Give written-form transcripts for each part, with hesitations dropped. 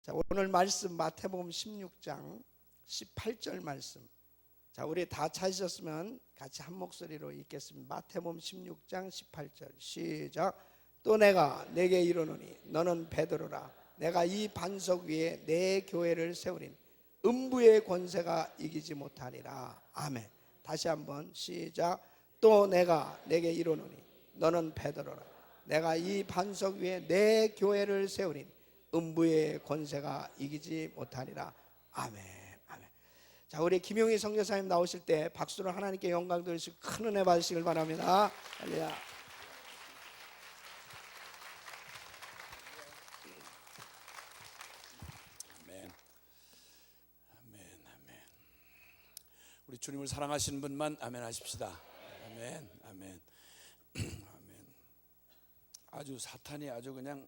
자, 오늘 말씀 마태복음 16장 18절 말씀. 자, 우리 다 찾으셨으면 같이 한 목소리로 읽겠습니다. 마태복음 16장 18절 시작. 또 내가 내게 이르노니 너는 베드로라. 내가 이 반석 위에 내 교회를 세우리니 음부의 권세가 이기지 못하리라. 아멘. 다시 한번 시작. 또 내가 내게 이르노니 너는 베드로라. 내가 이 반석 위에 내 교회를 세우리니 음부의 권세가 이기지 못하리라. 아멘. 아멘. 자, 우리 김용희 선교사님 나오실 때 박수로 하나님께 영광 돌리시고 큰 은혜 받으시길 바랍니다. 할렐루야. 아멘. 아멘. 아멘. 우리 주님을 사랑하시는 분만 아멘 하십시다. 아멘. 아멘. 아멘. 아주 사탄이 아주 그냥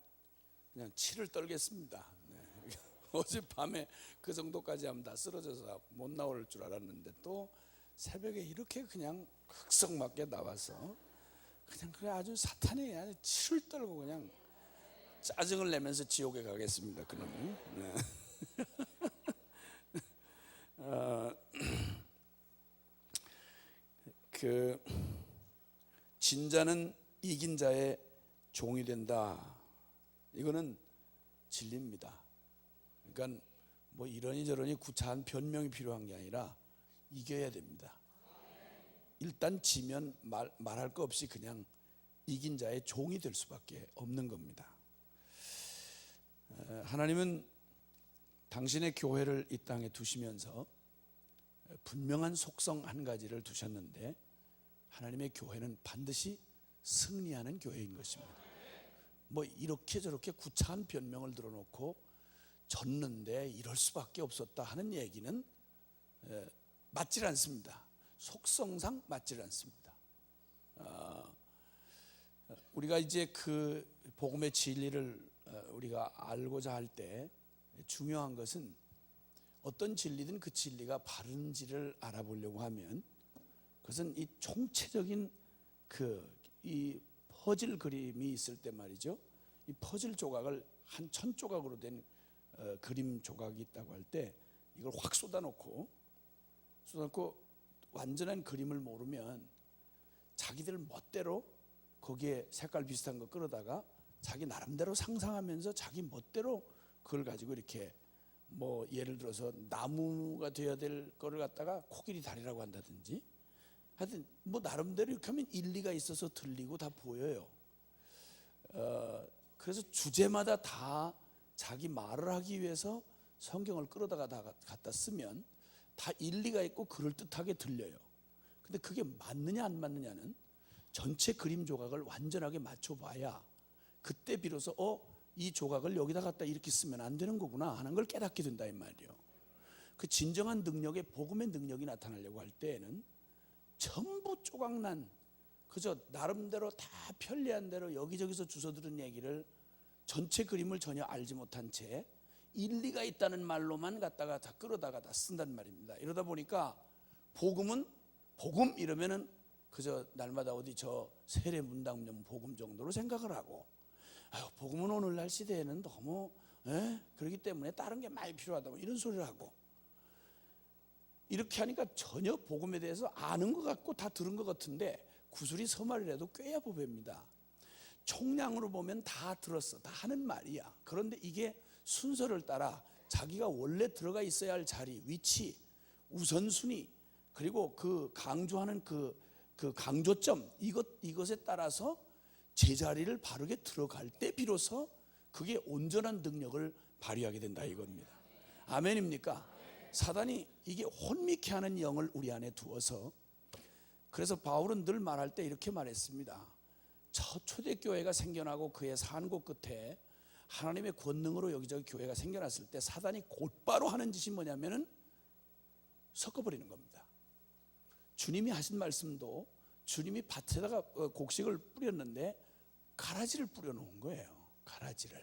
치를 떨겠습니다. 네. 어젯밤에 그 정도까지 하면 다 쓰러져서 못 나올 줄 알았는데 또 새벽에 이렇게 그냥 흑성맞게 나와서 그냥 그래 아주 사탄이 아주 치를 떨고 그냥 짜증을 내면서 지옥에 가겠습니다. 그놈이. 네. 그 진자는 이긴 자의 종이 된다. 이거는 진리입니다. 그러니까 뭐 이러니 저러니 구차한 변명이 필요한 게 아니라 이겨야 됩니다. 일단 지면 말할 거 없이 그냥 이긴 자의 종이 될 수밖에 없는 겁니다. 하나님은 당신의 교회를 이 땅에 두시면서 분명한 속성 한 가지를 두셨는데 하나님의 교회는 반드시 승리하는 교회인 것입니다. 뭐 이렇게 저렇게 구차한 변명을 들어놓고 졌는데 이럴 수밖에 없었다 하는 얘기는 맞질 않습니다. 속성상 맞질 않습니다. 우리가 이제 그 복음의 진리를 우리가 알고자 할 때 중요한 것은 어떤 진리든 그 진리가 바른지를 알아보려고 하면 그것은 이 총체적인 이 퍼즐 그림이 있을 때 말이죠. 이 퍼즐 조각을 한 1000조각으로 된 그림 조각이 있다고 할 때 이걸 확 쏟아놓고 완전한 그림을 모르면 자기들 멋대로 거기에 색깔 비슷한 거 끌어다가 자기 나름대로 상상하면서 자기 멋대로 그걸 가지고 이렇게 뭐 예를 들어서 나무가 되어야 될 거를 갖다가 코끼리 다리라고 한다든지 하여튼 뭐 나름대로 이렇게 하면 일리가 있어서 들리고 다 보여요. 그래서 주제마다 다 자기 말을 하기 위해서 성경을 끌어다가 다 갖다 쓰면 다 일리가 있고 그럴듯하게 들려요. 근데 그게 맞느냐 안 맞느냐는 전체 그림 조각을 완전하게 맞춰봐야 그때 비로소 이 조각을 여기다 갖다 이렇게 쓰면 안 되는 거구나 하는 걸 깨닫게 된다 이 말이에요. 그 진정한 능력의 복음의 능력이 나타나려고 할 때에는 전부 조각난 그저 나름대로 다 편리한 대로 여기저기서 주워들은 얘기를 전체 그림을 전혀 알지 못한 채 일리가 있다는 말로만 갖다가 다 끌어다가 다 쓴단 말입니다. 이러다 보니까 복음은 복음 이러면은 그저 날마다 어디 저 세례 문답용 복음 정도로 생각을 하고 복음은 오늘날 시대에는 너무 그렇기 때문에 다른 게 많이 필요하다 뭐 이런 소리를 하고 이렇게 하니까 전혀 복음에 대해서 아는 것 같고 다 들은 것 같은데 구슬이 서말이라도 꿰야 보배입니다. 총량으로 보면 다 들었어, 다 하는 말이야. 그런데 이게 순서를 따라 자기가 원래 들어가 있어야 할 자리, 위치, 우선순위 그리고 그 강조하는 그 강조점 이것에 따라서 제자리를 바르게 들어갈 때 비로소 그게 온전한 능력을 발휘하게 된다 이겁니다. 아멘입니까? 사단이 이게 혼미케 하는 영을 우리 안에 두어서 그래서 바울은 늘 말할 때 이렇게 말했습니다. 저 초대교회가 생겨나고 그의 산고 끝에 하나님의 권능으로 여기저기 교회가 생겨났을 때 사단이 곧바로 하는 짓이 뭐냐면은 섞어버리는 겁니다. 주님이 하신 말씀도 주님이 밭에다가 곡식을 뿌렸는데 가라지를 뿌려놓은 거예요. 가라지를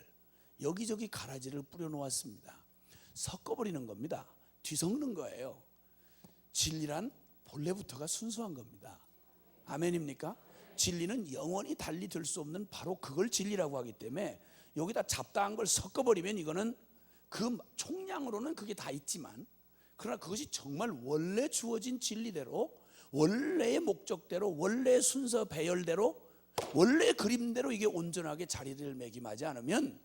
여기저기 가라지를 뿌려놓았습니다. 섞어버리는 겁니다. 뒤섞는 거예요. 진리란 본래부터가 순수한 겁니다. 아멘입니까? 진리는 영원히 달리 될 수 없는 바로 그걸 진리라고 하기 때문에 여기다 잡다한 걸 섞어버리면 이거는 그 총량으로는 그게 다 있지만, 그러나 그것이 정말 원래 주어진 진리대로, 원래의 목적대로, 원래의 순서 배열대로, 원래의 그림대로 이게 온전하게 자리를 매김하지 않으면,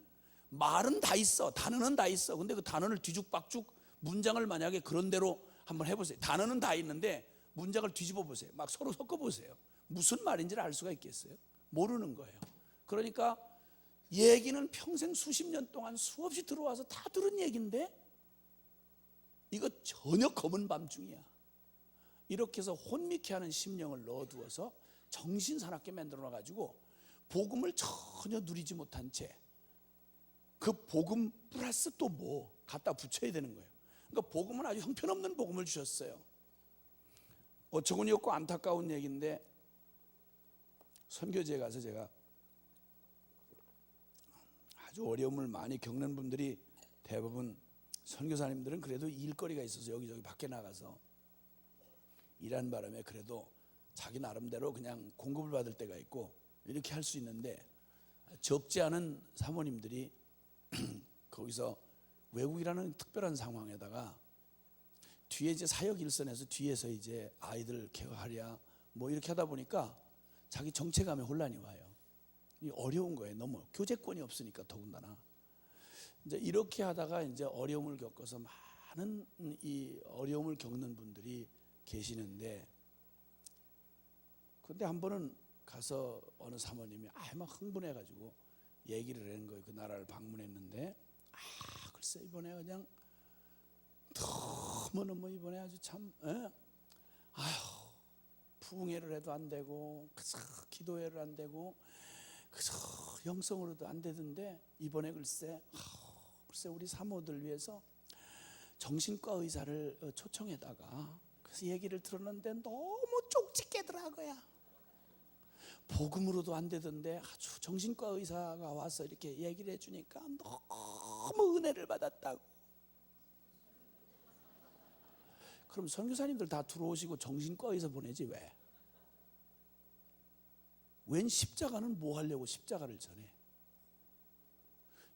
말은 다 있어, 단어는 다 있어. 근데 그 단어를 뒤죽박죽, 문장을 만약에 그런 대로 한번 해보세요. 단어는 다 있는데 문장을 뒤집어 보세요. 막 서로 섞어 보세요. 무슨 말인지를 알 수가 있겠어요? 모르는 거예요. 그러니까 얘기는 평생 수십 년 동안 수없이 들어와서 다 들은 얘기인데 이거 전혀 검은 밤중이야. 이렇게 해서 혼미케 하는 심령을 넣어두어서 정신사납게 만들어놔가지고 복음을 전혀 누리지 못한 채 그 복음 플러스 또 뭐 갖다 붙여야 되는 거예요. 그러니까 복음은 아주 형편없는 복음을 주셨어요. 어처구니 없고 안타까운 얘기인데, 선교지에 가서 제가 아주 어려움을 많이 겪는 분들이 대부분 선교사님들은 그래도 일거리가 있어서 여기저기 밖에 나가서 일하는 바람에 그래도 자기 나름대로 그냥 공급을 받을 때가 있고 이렇게 할 수 있는데, 적지 않은 사모님들이 거기서 외국이라는 특별한 상황에다가 뒤에 이제 사역 일선에서 뒤에서 이제 아이들 케어하랴 뭐 이렇게 하다 보니까 자기 정체감에 혼란이 와요. 이 어려운 거예요. 너무 교제권이 없으니까 더군다나. 이제 이렇게 하다가 이제 어려움을 겪어서 많은 이 어려움을 겪는 분들이 계시는데, 근데 한 번은 가서 어느 사모님이 막 흥분해가지고 얘기를 하는 거예요. 그 나라를 방문했는데, 글쎄 이번에 그냥 너무너무 이번에 아주 참, 부흥회를 해도 안 되고, 그저 기도회를 안 되고, 그저 영성으로도 안 되던데 이번에 글쎄 우리 사모들 위해서 정신과 의사를 초청해다가 그래서 얘기를 들었는데 너무 쪽집게더라고요. 복음으로도 안 되던데 아주 정신과 의사가 와서 이렇게 얘기를 해주니까 너무 은혜를 받았다고. 그럼 선교사님들 다 들어오시고 정신과 의사 보내지 왜? 웬 십자가는 뭐 하려고 십자가를 전해?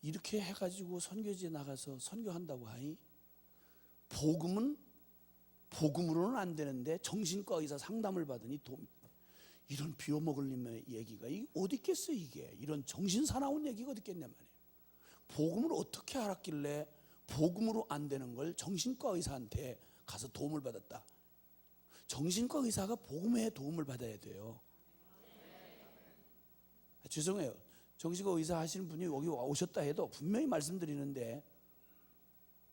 이렇게 해가지고 선교지에 나가서 선교한다고 하니, 복음은 복음으로는 안 되는데 정신과 의사 상담을 받으니 이런 비워먹을 님의 얘기가 어디 있겠어요? 이게 이런 정신사나운 얘기가 어디 있겠냐 말이에요. 복음을 어떻게 알았길래 복음으로 안 되는 걸 정신과 의사한테 가서 도움을 받았다. 정신과 의사가 복음에 도움을 받아야 돼요. 죄송해요. 정신과 의사 하시는 분이 여기 오셨다 해도 분명히 말씀드리는데,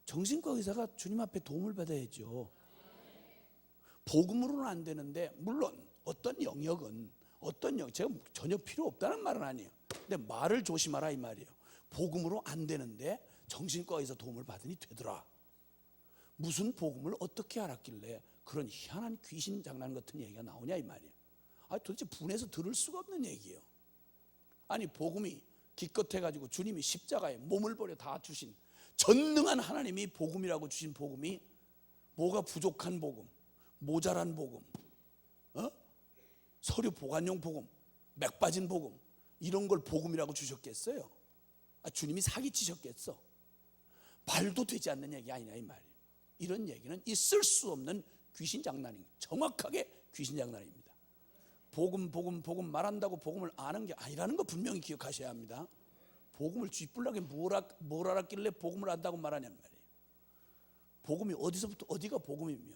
정신과 의사가 주님 앞에 도움을 받아야죠. 복음으로는 안 되는데, 물론 어떤 영역은 제가 전혀 필요 없다는 말은 아니에요. 근데 말을 조심하라 이 말이에요. 복음으로 안 되는데 정신과 의사 도움을 받으니 되더라. 무슨 복음을 어떻게 알았길래 그런 희한한 귀신 장난 같은 얘기가 나오냐 이 말이에요. 도대체 분해서 들을 수가 없는 얘기예요. 아니 복음이 기껏해가지고 주님이 십자가에 몸을 버려 다 주신 전능한 하나님이 복음이라고 주신 복음이 뭐가 부족한 복음, 모자란 복음, 서류 보관용 복음, 맥 빠진 복음, 이런 걸 복음이라고 주셨겠어요? 주님이 사기치셨겠어? 말도 되지 않는 얘기 아니냐 이 말이에요. 이런 얘기는 있을 수 없는 귀신 장난입니다. 정확하게 귀신 장난입니다. 복음 말한다고 복음을 아는 게 아니라는 거 분명히 기억하셔야 합니다. 복음을 쥐뿔나게 뭘 알았길래 복음을 안다고 말하냐는 말이에요. 복음이 어디서부터 어디가 복음이며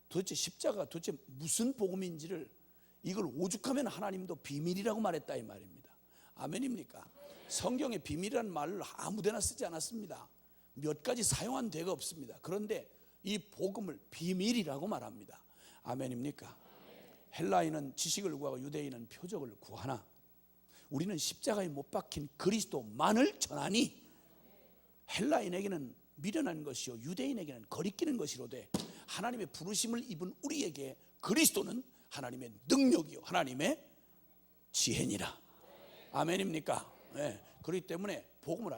도대체 십자가 도대체 무슨 복음인지를, 이걸 오죽하면 하나님도 비밀이라고 말했다 이 말입니다. 아멘입니까? 성경에 비밀이라는 말을 아무데나 쓰지 않았습니다. 몇 가지 사용한 데가 없습니다. 그런데 이 복음을 비밀이라고 말합니다. 아멘입니까? 헬라인은 지식을 구하고 유대인은 표적을 구하나 우리는 십자가에 못 박힌 그리스도만을 전하니, 헬라인에게는 미련한 것이요 유대인에게는 거리끼는 것이로되 하나님의 부르심을 입은 우리에게 그리스도는 하나님의 능력이요 하나님의 지혜니라. 아멘입니까? 네. 그렇기 때문에 복음을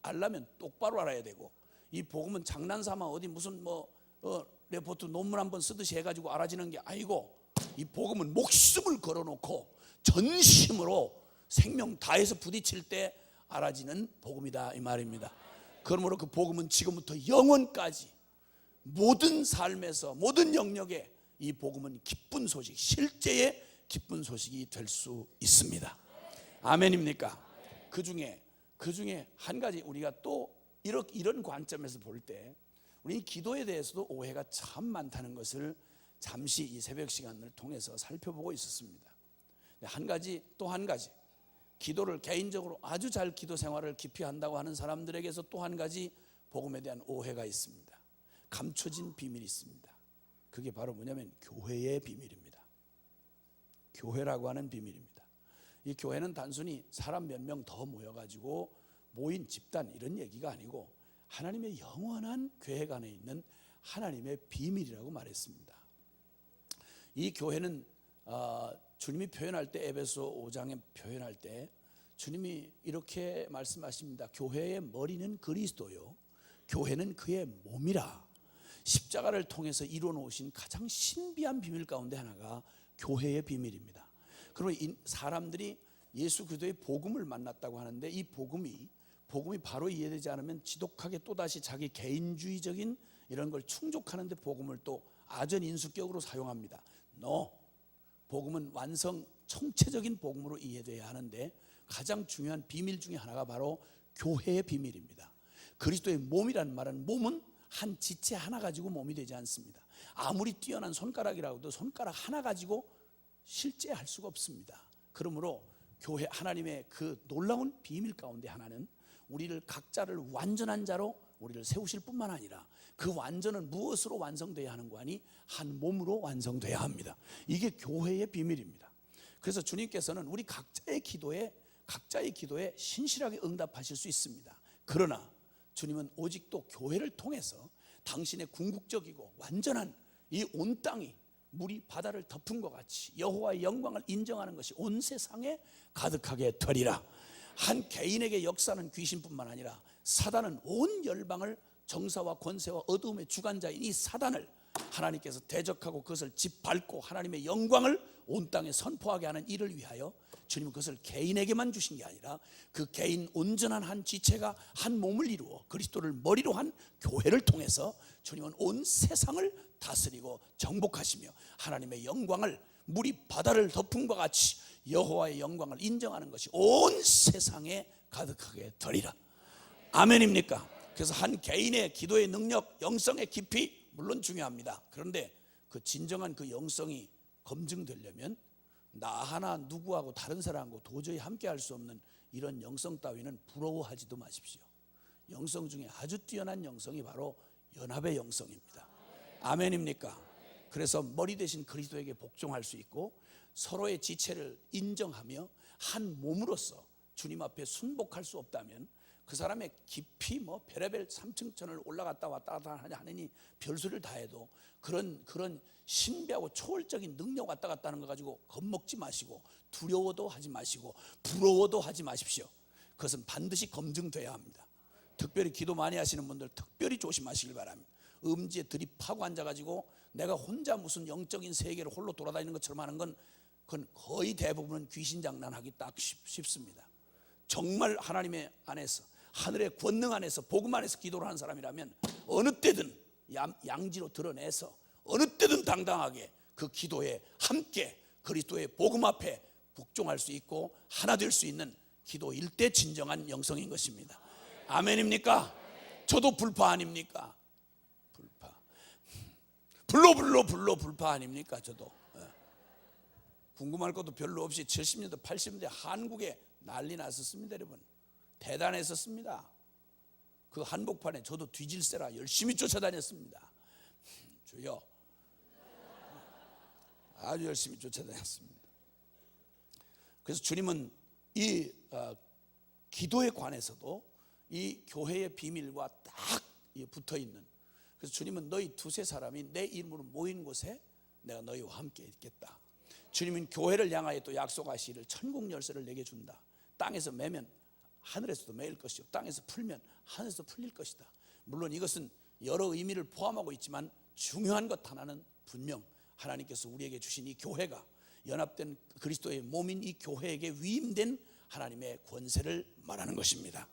알려면 똑바로 알아야 되고, 이 복음은 장난삼아 어디 무슨 레포트 논문 한번 쓰듯이 해가지고 알아지는 게 아니고, 이 복음은 목숨을 걸어놓고 전심으로 생명 다해서 부딪힐 때 알아지는 복음이다 이 말입니다. 그러므로 그 복음은 지금부터 영원까지 모든 삶에서 모든 영역에 이 복음은 기쁜 소식, 실제의 기쁜 소식이 될 수 있습니다. 아멘입니까? 그 중에 한 가지 우리가 또 이런 관점에서 볼 때 우리 기도에 대해서도 오해가 참 많다는 것을 잠시 이 새벽 시간을 통해서 살펴보고 있었습니다. 또 한 가지 기도를 개인적으로 아주 잘 기도 생활을 깊이 한다고 하는 사람들에게서 또 한 가지 복음에 대한 오해가 있습니다. 감춰진 비밀이 있습니다. 그게 바로 뭐냐면 교회의 비밀입니다. 교회라고 하는 비밀입니다. 이 교회는 단순히 사람 몇 명 더 모여가지고 모인 집단 이런 얘기가 아니고 하나님의 영원한 계획 안에 있는 하나님의 비밀이라고 말했습니다. 이 교회는 주님이 표현할 때 에베소 5장에 표현할 때 주님이 이렇게 말씀하십니다. 교회의 머리는 그리스도요 교회는 그의 몸이라. 십자가를 통해서 이루어 놓으신 가장 신비한 비밀 가운데 하나가 교회의 비밀입니다. 그러면 사람들이 예수 그리스도의 복음을 만났다고 하는데 이 복음이 바로 이해되지 않으면 지독하게 또다시 자기 개인주의적인 이런 걸 충족하는 데 복음을 또 아전인수격으로 사용합니다. 복음은 완성 총체적인 복음으로 이해돼야 하는데 가장 중요한 비밀 중에 하나가 바로 교회의 비밀입니다. 그리스도의 몸이라는 말은 몸은 한 지체 하나 가지고 몸이 되지 않습니다. 아무리 뛰어난 손가락이라고도 손가락 하나 가지고 실제 할 수가 없습니다. 그러므로 교회 하나님의 그 놀라운 비밀 가운데 하나는 우리를 각자를 완전한 자로 우리를 세우실 뿐만 아니라 그 완전은 무엇으로 완성돼야 하는 거 아니? 한 몸으로 완성돼야 합니다. 이게 교회의 비밀입니다. 그래서 주님께서는 우리 각자의 기도에 신실하게 응답하실 수 있습니다. 그러나 주님은 오직 또 교회를 통해서 당신의 궁극적이고 완전한 이 온 땅이 물이 바다를 덮은 것 같이 여호와의 영광을 인정하는 것이 온 세상에 가득하게 되리라. 한 개인에게 역사는 귀신뿐만 아니라 사단은 온 열방을 정사와 권세와 어두움의 주관자인 이 사단을 하나님께서 대적하고 그것을 짓밟고 하나님의 영광을 온 땅에 선포하게 하는 일을 위하여 주님은 그것을 개인에게만 주신 게 아니라 그 개인 온전한 한 지체가 한 몸을 이루어 그리스도를 머리로 한 교회를 통해서 주님은 온 세상을 다스리고 정복하시며 하나님의 영광을 물이 바다를 덮은 것 같이 여호와의 영광을 인정하는 것이 온 세상에 가득하게 되리라. 아멘입니까? 그래서 한 개인의 기도의 능력, 영성의 깊이 물론 중요합니다. 그런데 그 진정한 그 영성이 검증되려면 나 하나 누구하고 다른 사람하고 도저히 함께 할 수 없는 이런 영성 따위는 부러워하지도 마십시오. 영성 중에 아주 뛰어난 영성이 바로 연합의 영성입니다. 아멘입니까? 그래서 머리 대신 그리스도에게 복종할 수 있고 서로의 지체를 인정하며 한 몸으로서 주님 앞에 순복할 수 없다면 그 사람의 깊이 별의별 3층천을 올라갔다 왔다 갔다 하느니 별소리를 다 해도 그런 신비하고 초월적인 능력 왔다 갔다 하는 거 가지고 겁먹지 마시고 두려워도 하지 마시고 부러워도 하지 마십시오. 그것은 반드시 검증돼야 합니다. 특별히 기도 많이 하시는 분들 특별히 조심하시길 바랍니다. 음지에 들이파고 앉아가지고 내가 혼자 무슨 영적인 세계를 홀로 돌아다니는 것처럼 하는 건 그건 거의 대부분은 귀신 장난하기 딱 쉽습니다. 정말 하나님의 안에서 하늘의 권능 안에서 복음 안에서 기도를 하는 사람이라면 어느 때든 양지로 드러내서 어느 때든 당당하게 그 기도에 함께 그리스도의 복음 앞에 복종할 수 있고 하나 될 수 있는 기도일 때 진정한 영성인 것입니다. 아멘입니까? 저도 불파 아닙니까? 불로 불파 아닙니까? 저도 궁금할 것도 별로 없이 70년대 80년대 한국에 난리 났었습니다. 여러분 대단했었습니다. 그 한복판에 저도 뒤질세라 열심히 쫓아다녔습니다. 주여 아주 열심히 쫓아다녔습니다. 그래서 주님은 이 기도에 관해서도 이 교회의 비밀과 딱 붙어 있는, 그래서 주님은 너희 두세 사람이 내 이름으로 모인 곳에 내가 너희와 함께 있겠다. 주님은 교회를 향하여 또 약속하시기를 천국 열쇠를 내게 준다. 땅에서 매면 하늘에서도 매일 것이요 땅에서 풀면 하늘에서 풀릴 것이다. 물론 이것은 여러 의미를 포함하고 있지만 중요한 것 하나는 분명 하나님께서 우리에게 주신 이 교회가 연합된 그리스도의 몸인 이 교회에게 위임된 하나님의 권세를 말하는 것입니다.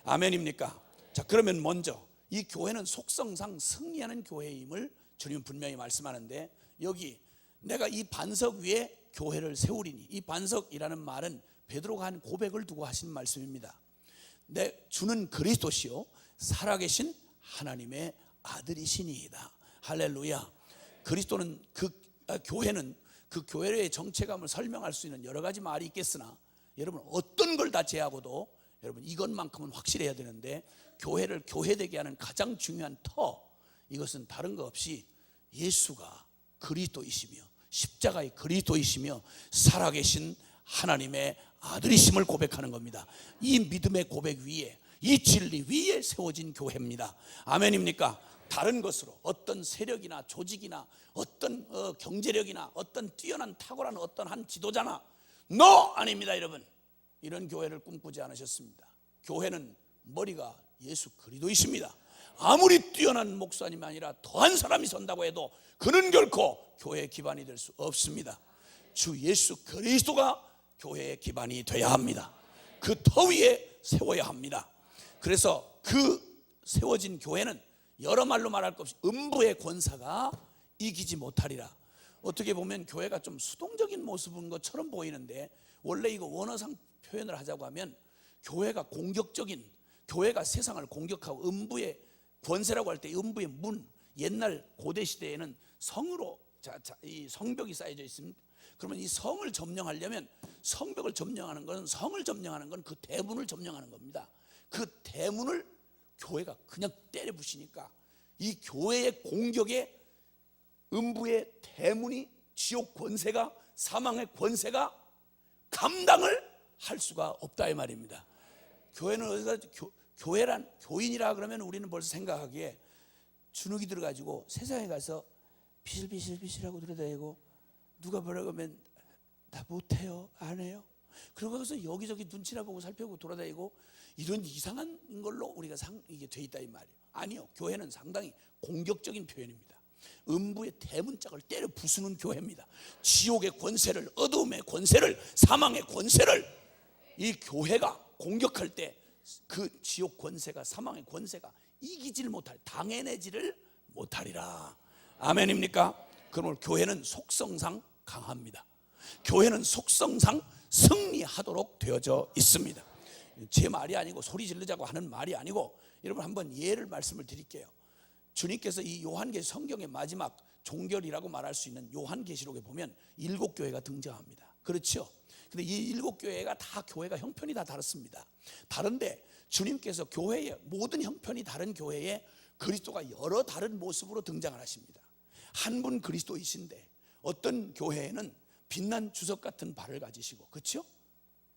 아멘입니까? 자, 그러면 먼저 이 교회는 속성상 승리하는 교회임을 주님은 분명히 말씀하는데, 여기 내가 이 반석 위에 교회를 세우리니, 이 반석이라는 말은 베드로가 한 고백을 두고 하신 말씀입니다. 주는 그리스도시요 살아계신 하나님의 아들이시니이다. 할렐루야. 그리스도는 교회는 그 교회의 정체감을 설명할 수 있는 여러 가지 말이 있겠으나, 여러분 어떤 걸 다 제하고도 여러분 이것만큼은 확실해야 되는데, 교회를 교회되게 하는 가장 중요한 이것은 다른 거 없이 예수가 그리스도이시며 십자가의 그리스도이시며 살아계신 하나님의 아들이심을 고백하는 겁니다. 이 믿음의 고백 위에, 이 진리 위에 세워진 교회입니다. 아멘입니까? 다른 것으로 어떤 세력이나 조직이나 어떤 경제력이나 어떤 뛰어난 탁월한 어떤 한 지도자나 아닙니다. 여러분, 이런 교회를 꿈꾸지 않으셨습니다. 교회는 머리가 예수 그리스도이십니다. 아무리 뛰어난 목사님이 아니라 더한 사람이 선다고 해도 그는 결코 교회의 기반이 될 수 없습니다. 주 예수 그리스도가 교회의 기반이 되어야 합니다. 그 터 위에 세워야 합니다. 그래서 그 세워진 교회는 여러 말로 말할 것 없이 음부의 권사가 이기지 못하리라. 어떻게 보면 교회가 좀 수동적인 모습인 것처럼 보이는데, 원래 이거 원어상 표현을 하자고 하면 교회가 공격적인, 교회가 세상을 공격하고 음부의 권세라고 할 때 음부의 문, 옛날 고대 시대에는 성으로 이 성벽이 쌓여져 있습니다. 그러면 이 성을 점령하려면, 성벽을 점령하는 것은, 성을 점령하는 건 그 대문을 점령하는 겁니다. 그 대문을 교회가 그냥 때려 부시니까 이 교회의 공격에 음부의 대문이, 지옥 권세가, 사망의 권세가 감당을 할 수가 없다 이 말입니다. 교회는 어디서 교인이라 그러면 우리는 벌써 생각하기에 주눅이 들어가지고 세상에 가서 비실비실비실하고 들여다니고, 누가 뭐라고 하면 나 못해요, 안 해요. 그러고 가서 여기저기 눈치나 보고 살펴보고 돌아다니고, 이런 이상한 걸로 우리가 이게 돼 있다 이 말이에요. 아니요, 교회는 상당히 공격적인 표현입니다. 음부의 대문짝을 때려 부수는 교회입니다. 지옥의 권세를, 어두움의 권세를, 사망의 권세를 이 교회가 공격할 때 그 지옥 권세가, 사망의 권세가 이기지를 못할, 당해내지를 못하리라. 아멘입니까? 그러므로 교회는 속성상 강합니다. 교회는 속성상 승리하도록 되어져 있습니다. 제 말이 아니고, 소리 지르자고 하는 말이 아니고, 여러분 한번 말씀을 드릴게요. 주님께서 이 요한계시, 성경의 마지막 종결이라고 말할 수 있는 요한계시록에 보면 7교회가 등장합니다. 그렇죠? 근데 이 7교회가 다 교회가 형편이 다 다릅니다. 다른데 주님께서 교회의 모든 형편이 다른 교회에 그리스도가 여러 다른 모습으로 등장을 하십니다. 한 분 그리스도이신데, 어떤 교회에는 빛난 주석 같은 발을 가지시고, 그렇죠?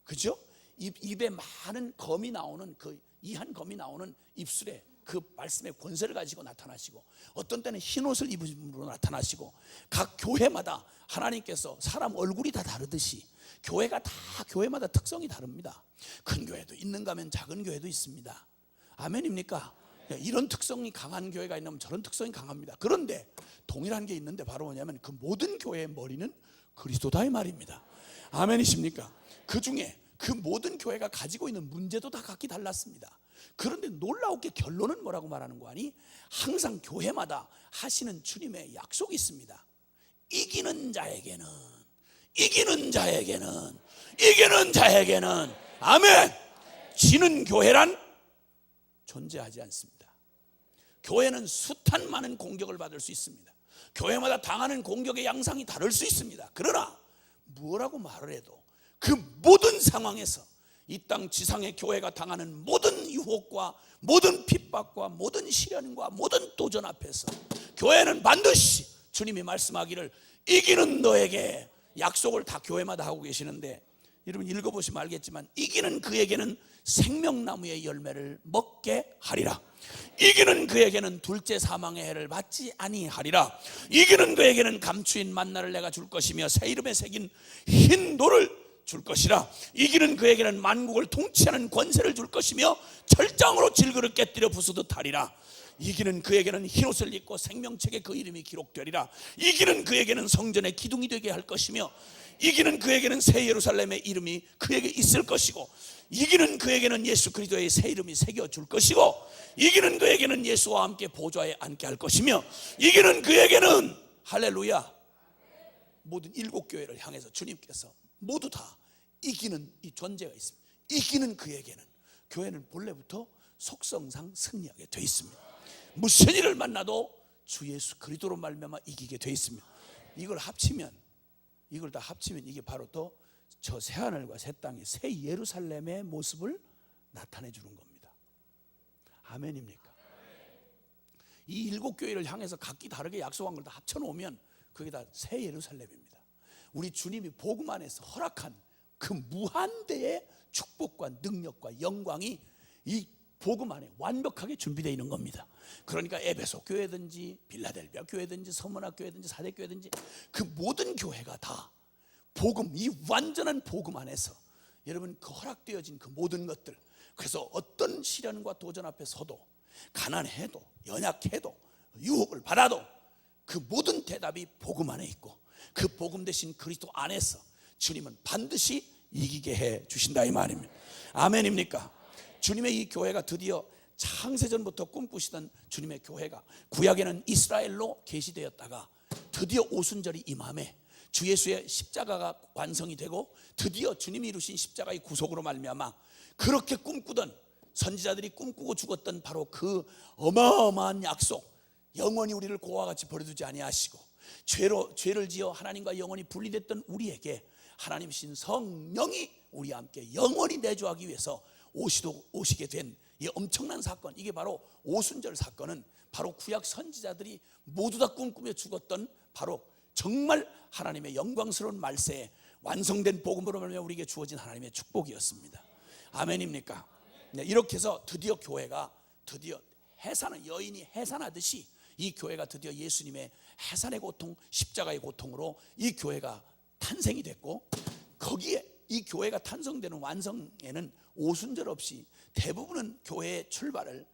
그죠? 입에 많은 검이 나오는, 그 이한 검이 나오는 입술에 그 말씀의 권세를 가지고 나타나시고, 어떤 때는 흰 옷을 입은 분으로 나타나시고, 각 교회마다 하나님께서 사람 얼굴이 다 다르듯이 교회가 다 교회마다 특성이 다릅니다. 큰 교회도 있는가 하면 작은 교회도 있습니다. 아멘입니까? 이런 특성이 강한 교회가 있냐면 저런 특성이 강합니다. 그런데 동일한 게 있는데 바로 뭐냐면 그 모든 교회의 머리는 그리스도다 이 말입니다. 아멘이십니까? 그 중에 그 모든 교회가 가지고 있는 문제도 다 각기 달랐습니다. 그런데 놀라우게 결론은 뭐라고 말하는 거 아니? 항상 교회마다 하시는 주님의 약속이 있습니다. 이기는 자에게는 아멘. 지는 교회란 존재하지 않습니다. 교회는 숱한 많은 공격을 받을 수 있습니다. 교회마다 당하는 공격의 양상이 다를 수 있습니다. 그러나 뭐라고 말을 해도 그 모든 상황에서 이 땅 지상의 교회가 당하는 모든 유혹과 모든 핍박과 모든 시련과 모든 도전 앞에서 교회는 반드시 주님이 말씀하기를 이기는 너에게, 약속을 다 교회마다 하고 계시는데, 여러분 읽어보시면 알겠지만 이기는 그에게는 생명나무의 열매를 먹게 하리라. 이기는 그에게는 둘째 사망의 해를 받지 아니하리라. 이기는 그에게는 감추인 만나를 내가 줄 것이며 새 이름에 새긴 흰 돌을 줄 것이라. 이기는 그에게는 만국을 통치하는 권세를 줄 것이며 철장으로 질그릇 깨뜨려 부수듯 하리라. 이기는 그에게는 흰옷을 입고 생명책에 그 이름이 기록되리라. 이기는 그에게는 성전의 기둥이 되게 할 것이며 이기는 그에게는 새 예루살렘의 이름이 그에게 있을 것이고 이기는 그에게는 예수 그리스도의 새 이름이 새겨줄 것이고 이기는 그에게는 예수와 함께 보좌에 앉게 할 것이며 이기는 그에게는 할렐루야 모든 7교회를 향해서 주님께서 모두 다 이기는 이 존재가 있습니다. 이기는 그에게는 교회는 본래부터 속성상 승리하게 되어 있습니다. 무슨 일을 만나도 주 예수 그리스도로 말미암아 이기게 되어 있습니다. 이걸 다 합치면 이게 바로 또 저 새하늘과 새 땅의 새 예루살렘의 모습을 나타내 주는 겁니다. 아멘입니까? 이 7교회를 향해서 각기 다르게 약속한 걸 다 합쳐 놓으면 그게 다 새 예루살렘입니다. 우리 주님이 복음 안에서 허락한 그 무한대의 축복과 능력과 영광이 이 복음 안에 완벽하게 준비되어 있는 겁니다. 그러니까 에베소 교회든지 빌라델비아 교회든지 서문학 교회든지 사대 교회든지 그 모든 교회가 다 복음, 이 완전한 복음 안에서 여러분 그 허락되어진 그 모든 것들, 그래서 어떤 시련과 도전 앞에 서도 가난해도 연약해도 유혹을 받아도 그 모든 대답이 복음 안에 있고 그 복음 대신 그리스도 안에서 주님은 반드시 이기게 해 주신다 이 말입니다. 아멘입니까? 주님의 이 교회가 드디어 창세전부터 꿈꾸시던 주님의 교회가 구약에는 이스라엘로 계시되었다가 드디어 오순절이 임함에 주 예수의 십자가가 완성이 되고 드디어 주님이 이루신 십자가의 구속으로 말미암아 그렇게 꿈꾸던 선지자들이 꿈꾸고 죽었던 바로 그 어마어마한 약속, 영원히 우리를 고와 같이 버려두지 아니하시고 죄를 지어 하나님과 영원히 분리됐던 우리에게 하나님이신 성령이 우리와 함께 영원히 내주하기 위해서 오시게 된 이 엄청난 사건, 이게 바로 오순절 사건은 바로 구약 선지자들이 모두 다 꿈꾸며 죽었던 바로 정말 하나님의 영광스러운 말세에 완성된 복음으로 말미암아 우리에게 주어진 하나님의 축복이었습니다. 아멘입니까? 네, 이렇게 해서 드디어 교회가 드디어 해산, 여인이 해산하듯이 이 교회가 드디어 예수님의 해산의 고통, 십자가의 고통으로 이 교회가 탄생이 됐고, 거기에 이 교회가 탄생되는 완성에는 오순절 없이 대부분은 교회 출발을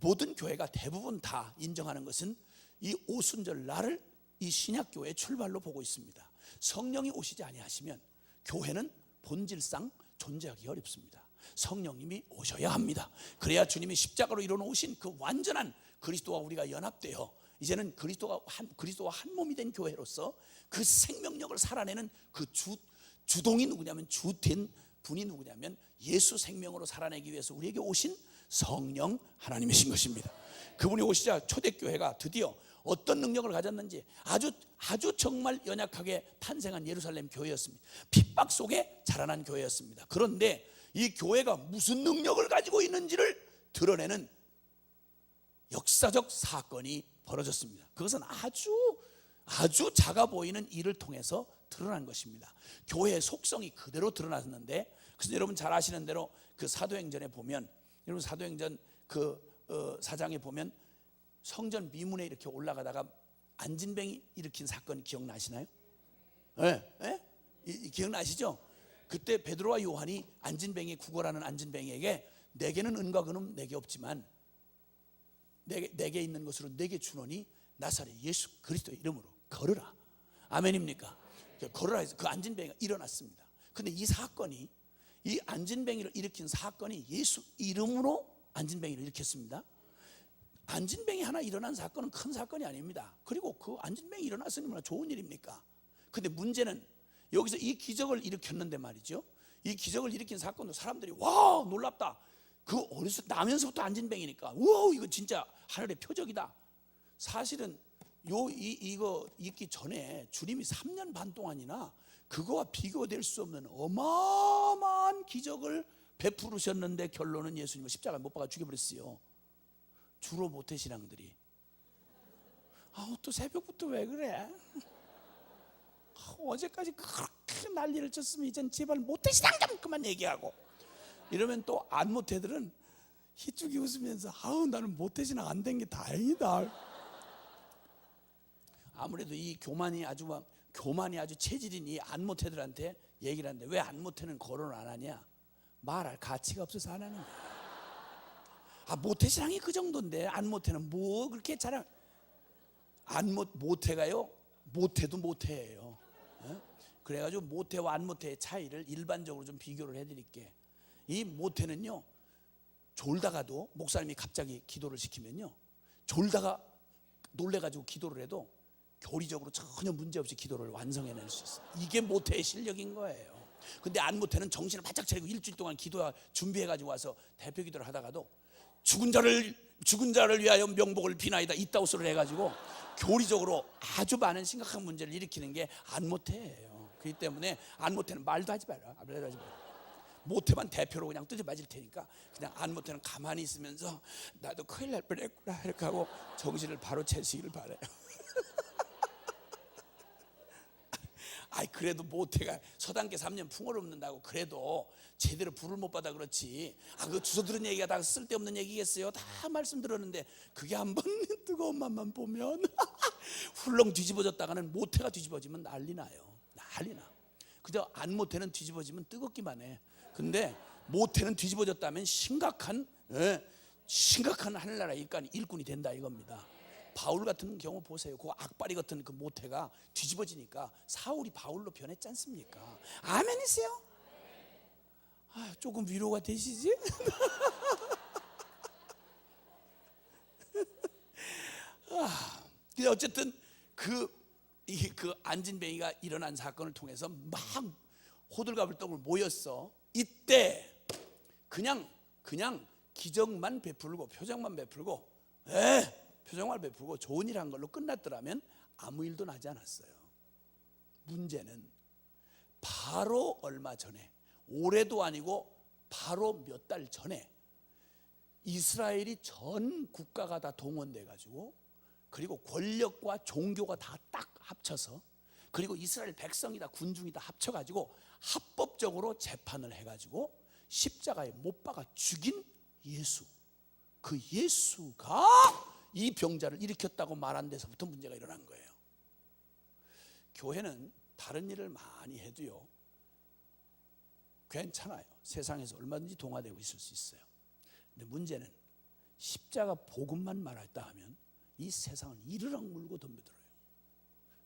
모든 교회가 대부분 다 인정하는 것은 이 오순절 날을 이 신약교회의 출발로 보고 있습니다. 성령이 오시지 아니하시면 교회는 본질상 존재하기 어렵습니다. 성령님이 오셔야 합니다. 그래야 주님이 십자가로 이뤄놓으신 그 완전한 그리스도와 우리가 연합되어 이제는 그리스도와 한 몸이 된 교회로서 그 생명력을 살아내는 그 주동이 누구냐면, 주된 분이 누구냐면 예수 생명으로 살아내기 위해서 우리에게 오신 성령 하나님이신 것입니다. 그분이 오시자 초대교회가 드디어 어떤 능력을 가졌는지 아주 정말 연약하게 탄생한 예루살렘 교회였습니다. 핍박 속에 자라난 교회였습니다. 그런데 이 교회가 무슨 능력을 가지고 있는지를 드러내는 역사적 사건이 벌어졌습니다. 그것은 아주 작아 보이는 일을 통해서 드러난 것입니다. 교회의 속성이 그대로 드러났는데, 그래서 여러분 잘 아시는 대로 그 사도행전에 보면, 여러분 사도행전 그 4장에 보면 성전 미문에 이렇게 올라가다가 안진뱅이 일으킨 사건 기억나시나요? 네? 기억나시죠? 그때 베드로와 요한이 안진뱅이 구걸하는 안진뱅이에게 내게는 은과 금은 내게 없지만 내게 있는 것으로 내게 주노니 나사렛 예수 그리스도의 이름으로 걸으라. 아멘입니까? 걸으라 해서 그 안진뱅이가 일어났습니다. 근데 이 사건이, 이 안진뱅이를 일으킨 사건이 예수 이름으로 안진뱅이를 일으켰습니다. 안진뱅이 하나 일어난 사건은 큰 사건이 아닙니다. 그리고 그 안진뱅이 일어났으니 얼마나 좋은 일입니까? 근데 문제는 여기서 이 기적을 일으켰는데 말이죠, 이 기적을 일으킨 사건도 사람들이 와 놀랍다, 그 어디서 나면서부터 안진뱅이니까 우와 이거 진짜 하늘의 표적이다. 사실은 이거 있기 전에 주님이 3년 반 동안이나 그거와 비교될 수 없는 어마어마한 기적을 베푸르셨는데 결론은 예수님을 십자가에 못 박아 죽여버렸어요. 주로 모태신앙들이 또 새벽부터 왜 그래? 어제까지 그렇게 난리를 쳤으면 이젠 제발 모태신앙 좀 그만 얘기하고, 이러면 또 안 모태들은 희죽이 웃으면서 나는 모태신앙 안 된 게 다행이다. 아무래도 이 교만이 아주 체질인 이 안 모태들한테 얘기를 하는데, 왜 안 모태는 거론을 안 하냐? 말할 가치가 없어서 안 하는 거야. 모태신앙이 그 정도인데 안모태는 뭐 그렇게 자랑. 모태가요, 모태도 모태예요. 그래가지고 모태와 안모태의 차이를 일반적으로 좀 비교를 해드릴게. 이 모태는요, 졸다가도 목사님이 갑자기 기도를 시키면요, 졸다가 놀래가지고 기도를 해도 교리적으로 전혀 문제없이 기도를 완성해낼 수 있어요. 이게 모태의 실력인 거예요. 근데 안모태는 정신을 바짝 차리고 일주일 동안 기도 준비해가지고 와서 대표 기도를 하다가도 죽은 자를 위하여 명복을 비나이다 이따오스를 해가지고 교리적으로 아주 많은 심각한 문제를 일으키는 게 안모태예요. 그렇기 때문에 안모태는 말도 하지 마라. 모태만 대표로 그냥 뜯어 맞을 테니까 그냥 안모태는 가만히 있으면서 나도 큰일 날 뻔했구나 이렇게 하고 정신을 바로 차시기를 바라요. 그래도 모태가 서당계 3년 풍어없는다고 그래도 제대로 불을 못 받아 그렇지. 그 주워 들은 얘기가 다 쓸데없는 얘기겠어요. 다 말씀 들었는데 그게 한번 뜨거운 맛만 보면 훌렁 뒤집어졌다가는 모태가 뒤집어지면 난리 나요. 난리 나. 그저 안모태는 뒤집어지면 뜨겁기만 해. 근데 모태는 뒤집어졌다면 심각한 하늘나라 일꾼이 된다 이겁니다. 바울 같은 경우 보세요. 그 악바리 같은 그 모태가 뒤집어지니까 사울이 바울로 변했지 않습니까? 아멘이세요? 조금 위로가 되시지? 어쨌든 그 안진뱅이가 일어난 사건을 통해서 막 호들갑을 떨고 모였어. 이때 그냥 기적만 베풀고 표정만 베풀고 표정만 베풀고 좋은 일 한 걸로 끝났더라면 아무 일도 나지 않았어요. 문제는 바로 얼마 전에, 올해도 아니고 바로 몇 달 전에 이스라엘이 전 국가가 다 동원돼 가지고, 그리고 권력과 종교가 다 딱 합쳐서, 그리고 이스라엘 백성이 다 군중이 다 합쳐 가지고 합법적으로 재판을 해 가지고 십자가에 못 박아 죽인 예수, 그 예수가 이 병자를 일으켰다고 말한 데서부터 문제가 일어난 거예요. 교회는 다른 일을 많이 해도요 괜찮아요. 세상에서 얼마든지 동화되고 있을 수 있어요. 근데 문제는 십자가 복음만 말했다 하면 이 세상은 이르락 물고 덤벼들어요.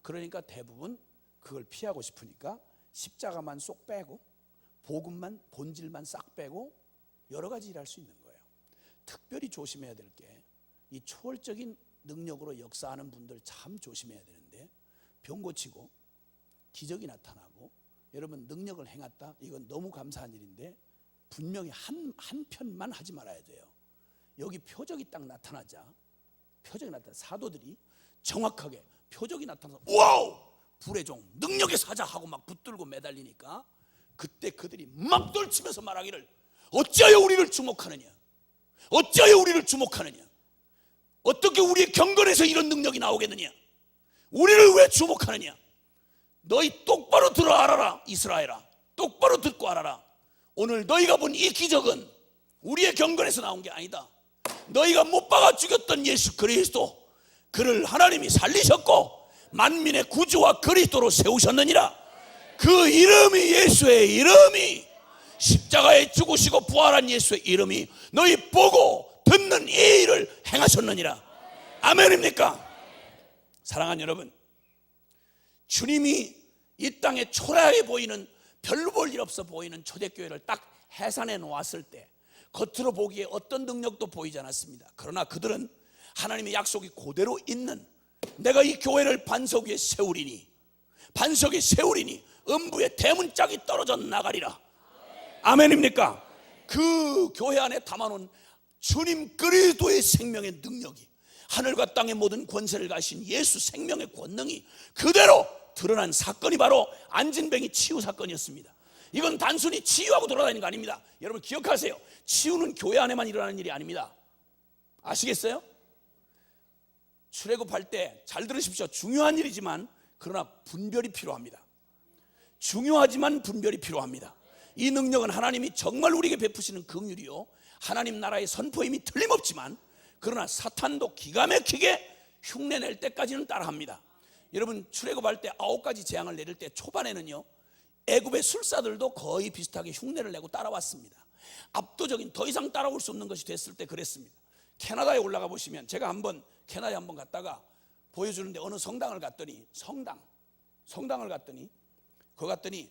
그러니까 대부분 그걸 피하고 싶으니까 십자가만 쏙 빼고 복음만, 본질만 싹 빼고 여러 가지 일할 수 있는 거예요. 특별히 조심해야 될 게, 이 초월적인 능력으로 역사하는 분들 참 조심해야 되는데, 병 고치고 기적이 나타나고 여러분 능력을 행했다, 이건 너무 감사한 일인데 분명히 한 편만 하지 말아야 돼요. 여기 표적이 딱 나타나자, 사도들이 정확하게 표적이 나타나서 와우! 불의 종, 능력의 사자 하고 막 붙들고 매달리니까 그때 그들이 막 떨치면서 말하기를 어찌하여 우리를 주목하느냐, 어찌하여 우리를 주목하느냐, 어떻게 우리의 경건에서 이런 능력이 나오겠느냐, 우리를 왜 주목하느냐, 너희 똑바로 들어 알아라. 이스라엘아, 똑바로 듣고 알아라. 오늘 너희가 본 이 기적은 우리의 경건에서 나온 게 아니다. 너희가 못 박아 죽였던 예수 그리스도, 그를 하나님이 살리셨고 만민의 구주와 그리스도로 세우셨느니라. 그 이름이, 예수의 이름이, 십자가에 죽으시고 부활한 예수의 이름이 너희 보고 듣는 이 일을 행하셨느니라. 아멘입니까? 사랑하는 여러분, 주님이 이 땅에 초라해 보이는, 별로 볼 일 없어 보이는 초대교회를 딱 해산해 놓았을 때 겉으로 보기에 어떤 능력도 보이지 않았습니다. 그러나 그들은 하나님의 약속이 그대로 있는, 내가 이 교회를 반석 위에 세우리니, 반석에 세우리니 음부의 대문짝이 떨어져 나가리라. 아멘입니까? 그 교회 안에 담아놓은 주님 그리스도의 생명의 능력이, 하늘과 땅의 모든 권세를 가신 예수 생명의 권능이 그대로 드러난 사건이 바로 안진뱅이 치유 사건이었습니다. 이건 단순히 치유하고 돌아다니는 거 아닙니다. 여러분 기억하세요. 치유는 교회 안에만 일어나는 일이 아닙니다. 아시겠어요? 출애굽할 때 잘 들으십시오. 중요한 일이지만 그러나 분별이 필요합니다. 중요하지만 분별이 필요합니다. 이 능력은 하나님이 정말 우리에게 베푸시는 긍휼이요, 하나님 나라의 선포임이 틀림없지만, 그러나 사탄도 기가 막히게 흉내낼 때까지는 따라합니다. 여러분 출애굽할 때 9가지 재앙을 내릴 때 초반에는요 애굽의 술사들도 거의 비슷하게 흉내를 내고 따라왔습니다. 압도적인 더 이상 따라올 수 없는 것이 됐을 때 그랬습니다. 캐나다에 올라가 보시면, 제가 한번 캐나다에 한번 갔다가 보여주는데, 어느 성당을 갔더니 거기 갔더니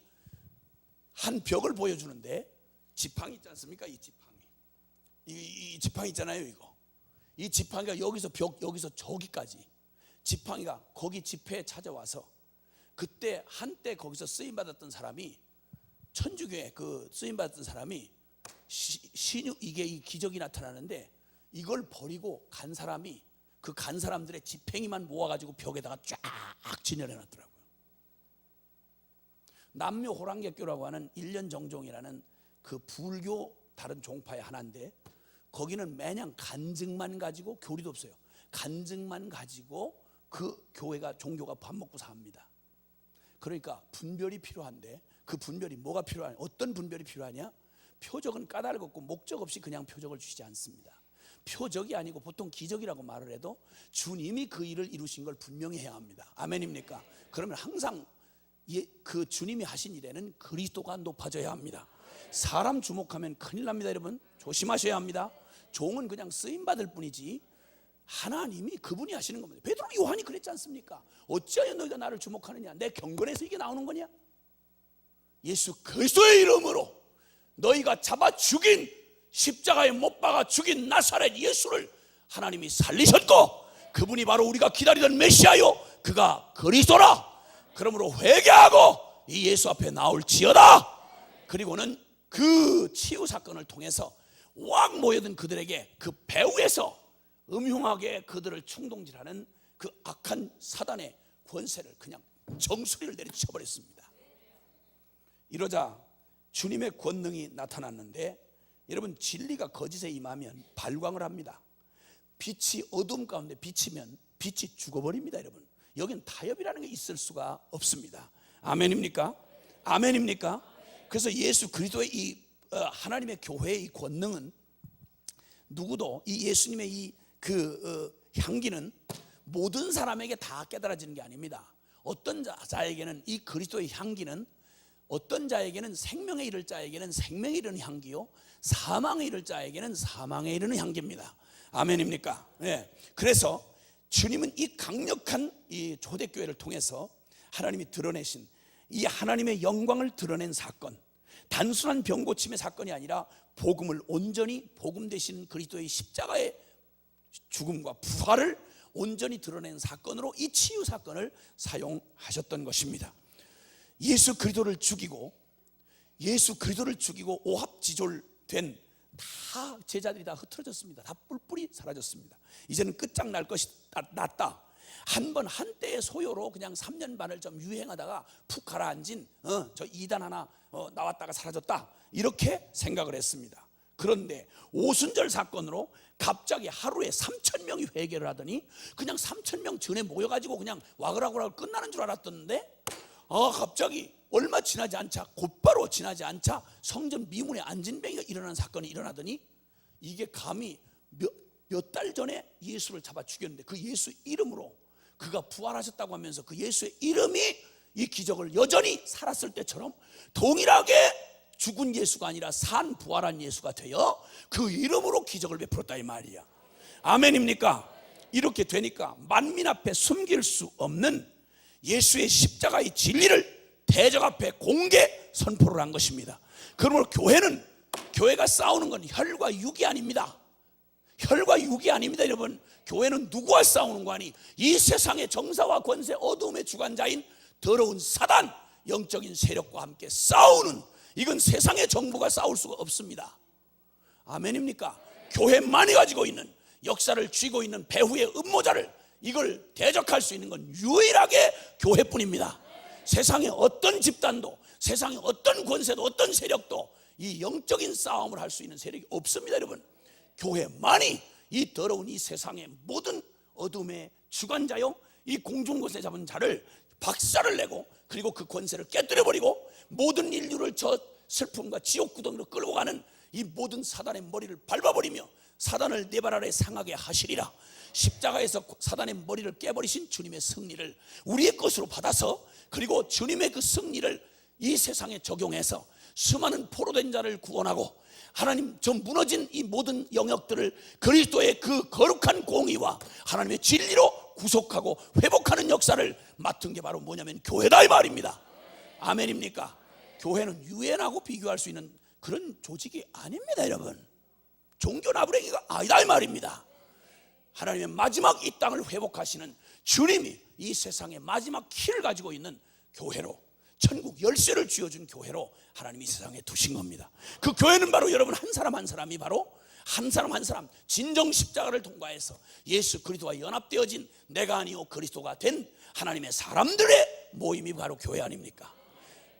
한 벽을 보여주는데, 지팡이 있지 않습니까? 이 지팡이 있잖아요. 이 지팡이가 여기서 저기까지, 지팡이가 거기 집회에 찾아와서, 그때 한때 거기서 쓰임 받았던 사람이, 천주교에 그 쓰임 받았던 사람이 이게 이 기적이 나타나는데, 이걸 버리고 간 사람이 그 간 사람들의 지팽이만 모아가지고 벽에다가 쫙 진열해 놨더라고요. 남묘 호랑객교라고 하는 일련정종이라는 그 불교 다른 종파의 하나인데, 거기는 매년 간증만 가지고, 교리도 없어요. 간증만 가지고 그 교회가, 종교가 밥 먹고 삽니다. 그러니까 분별이 필요한데, 그 분별이 뭐가 필요하냐? 어떤 분별이 필요하냐? 표적은 까닭없고 목적 없이 그냥 표적을 주시지 않습니다. 표적이 아니고 보통 기적이라고 말을 해도 주님이 그 일을 이루신 걸 분명히 해야 합니다. 아멘입니까? 그러면 항상 그 주님이 하신 일에는 그리스도가 높아져야 합니다. 사람 주목하면 큰일 납니다. 여러분 조심하셔야 합니다. 종은 그냥 쓰임받을 뿐이지 하나님이 그분이 하시는 겁니다. 베드로, 요한이 그랬지 않습니까? 어찌하여 너희가 나를 주목하느냐? 내 경건에서 이게 나오는 거냐? 예수 그리스도의 이름으로 너희가 잡아 죽인, 십자가에 못 박아 죽인 나사렛 예수를 하나님이 살리셨고, 그분이 바로 우리가 기다리던 메시아요, 그가 그리스도라. 그러므로 회개하고 이 예수 앞에 나올지어다. 그리고는 그 치유 사건을 통해서 왕 모여든 그들에게 그 배후에서 음흉하게 그들을 충동질하는 그 악한 사단의 권세를 그냥 정수리를 내리쳐버렸습니다. 이러자 주님의 권능이 나타났는데, 여러분 진리가 거짓에 임하면 발광을 합니다. 빛이 어둠 가운데 비치면 빛이 죽어버립니다. 여러분 여긴 타협이라는 게 있을 수가 없습니다. 아멘입니까? 아멘입니까? 그래서 예수 그리스도의 이 하나님의 교회의 이 권능은, 누구도 이 예수님의 이 향기는 모든 사람에게 다 깨달아지는 게 아닙니다. 어떤 자에게는 이 그리스도의 향기는, 어떤 자에게는 생명에 이를 자에게는 생명에 이르는 향기요, 사망에 이를 자에게는 사망에 이르는 향기입니다. 아멘입니까? 네. 그래서 주님은 이 강력한 이 초대교회를 통해서 하나님이 드러내신 이 하나님의 영광을 드러낸 사건, 단순한 병 고침의 사건이 아니라 복음을 온전히, 복음 되신 그리스도의 십자가의 죽음과 부활을 온전히 드러낸 사건으로 이 치유 사건을 사용하셨던 것입니다. 예수 그리스도를 죽이고 오합지졸된 다 제자들이 다 흩어졌습니다. 다 뿔뿔이 사라졌습니다. 이제는 끝장날 것이 났다. 한때의 소요로 그냥 3년 반을 좀 유행하다가 푹 가라앉은 저 이단 하나 나왔다가 사라졌다, 이렇게 생각을 했습니다. 그런데 오순절 사건으로 갑자기 하루에 3,000명이 회개를 하더니, 그냥 3,000명 전에 모여가지고 그냥 와글와글 끝나는 줄 알았던데, 갑자기 얼마 지나지 않자, 곧바로 지나지 않자 성전 미문에 안진뱅이가 일어나는 사건이 일어나더니, 이게 감히 몇 달 전에 예수를 잡아 죽였는데 그 예수 이름으로 그가 부활하셨다고 하면서 그 예수의 이름이 이 기적을 여전히 살았을 때처럼 동일하게 죽은 예수가 아니라 산 부활한 예수가 되어 그 이름으로 기적을 베풀었다 이 말이야. 아멘입니까? 이렇게 되니까 만민 앞에 숨길 수 없는 예수의 십자가의 진리를 대적 앞에 공개 선포를 한 것입니다. 그러므로 교회가 싸우는 건 혈과 육이 아닙니다. 혈과 육이 아닙니다. 여러분, 교회는 누구와 싸우는 거 아니? 이 세상의 정사와 권세, 어둠의 주관자인 더러운 사단, 영적인 세력과 함께 싸우는, 이건 세상의 정부가 싸울 수가 없습니다. 아멘입니까? 교회만이 가지고 있는, 역사를 쥐고 있는 배후의 음모자를, 이걸 대적할 수 있는 건 유일하게 교회뿐입니다. 세상의 어떤 집단도, 세상의 어떤 권세도, 어떤 세력도 이 영적인 싸움을 할 수 있는 세력이 없습니다. 여러분, 교회만이 이 더러운 이 세상의 모든 어둠의 주관자요, 이 공중권세 잡은 자를 박살을 내고, 그리고 그 권세를 깨뜨려버리고 모든 인류를 저 슬픔과 지옥 구덩이로 끌고 가는 이 모든 사단의 머리를 밟아버리며 사단을 네 발 아래 상하게 하시리라. 십자가에서 사단의 머리를 깨버리신 주님의 승리를 우리의 것으로 받아서, 그리고 주님의 그 승리를 이 세상에 적용해서 수많은 포로된 자를 구원하고 하나님 저 무너진 이 모든 영역들을 그리스도의 그 거룩한 공의와 하나님의 진리로 구속하고 회복하는 역사를 맡은 게 바로 뭐냐면 교회다 이 말입니다. 아멘입니까? 교회는 유엔하고 비교할 수 있는 그런 조직이 아닙니다, 여러분. 종교 나부랭이가 아니다 이 말입니다. 하나님의 마지막 이 땅을 회복하시는 주님이 이 세상의 마지막 키를 가지고 있는 교회로, 천국 열쇠를 쥐어준 교회로 하나님이 세상에 두신 겁니다. 그 교회는 바로 여러분 한 사람 한 사람이 바로 한 사람 한 사람 진정 십자가를 통과해서 예수 그리스도와 연합되어진 내가 아니요 그리스도가 된 하나님의 사람들의 모임이 바로 교회 아닙니까?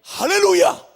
할렐루야.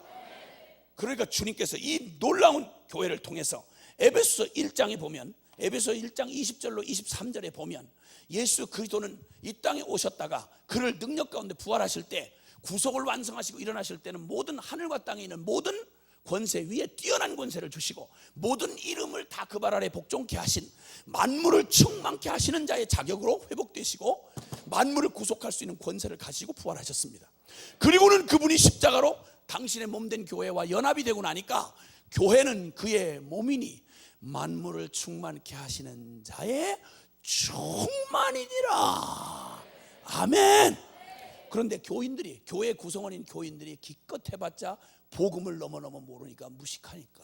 그러니까 주님께서 이 놀라운 교회를 통해서 에베소 1장에 보면, 에베소 1장 20절로 23절에 보면 예수 그리스도는 이 땅에 오셨다가 그를 능력 가운데 부활하실 때 구속을 완성하시고 일어나실 때는 모든 하늘과 땅에 있는 모든 권세 위에 뛰어난 권세를 주시고 모든 이름을 다 그 발 아래 복종케 하신, 만물을 충만케 하시는 자의 자격으로 회복되시고 만물을 구속할 수 있는 권세를 가지고 부활하셨습니다. 그리고는 그분이 십자가로 당신의 몸된 교회와 연합이 되고 나니까 교회는 그의 몸이니 만물을 충만케 하시는 자의 충만이니라. 아멘. 그런데 교인들이, 교회 구성원인 교인들이 기껏 해봤자 복음을 너무너무 모르니까 무식하니까,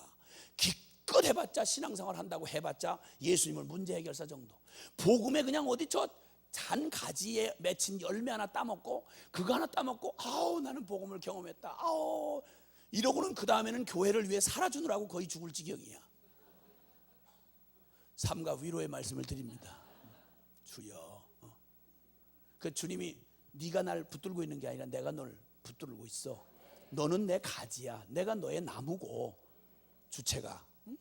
기껏 해봤자 신앙생활 한다고 해봤자 예수님을 문제 해결사 정도, 복음에 그냥 어디 저 잔 가지에 맺힌 열매 하나 따먹고 그거 하나 따먹고 아우 나는 복음을 경험했다 아우 이러고는 그 다음에는 교회를 위해 살아주느라고 거의 죽을 지경이야. 삼가 위로의 말씀을 드립니다. 주여, 그 주님이 네가 날 붙들고 있는 게 아니라 내가 널 붙들고 있어. 너는 내 가지야. 내가 너의 나무고 주체가. 응?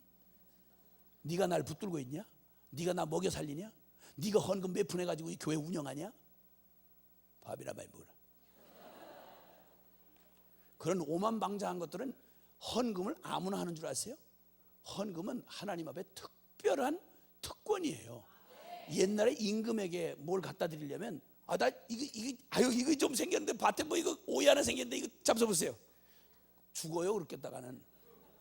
네가 날 붙들고 있냐? 네가 나 먹여 살리냐? 네가 헌금 몇 푼 해가지고 이 교회 운영하냐? 밥이나 많이 먹어라. 그런 오만방자한 것들은 헌금을 아무나 하는 줄 아세요? 헌금은 하나님 앞에 특별한 특권이에요. 옛날에 임금에게 뭘 갖다 드리려면 나 이거 좀 생겼는데 밭에 뭐 이거 오이 하나 생겼는데 이거 잡숴보세요. 죽어요. 그렇게다가는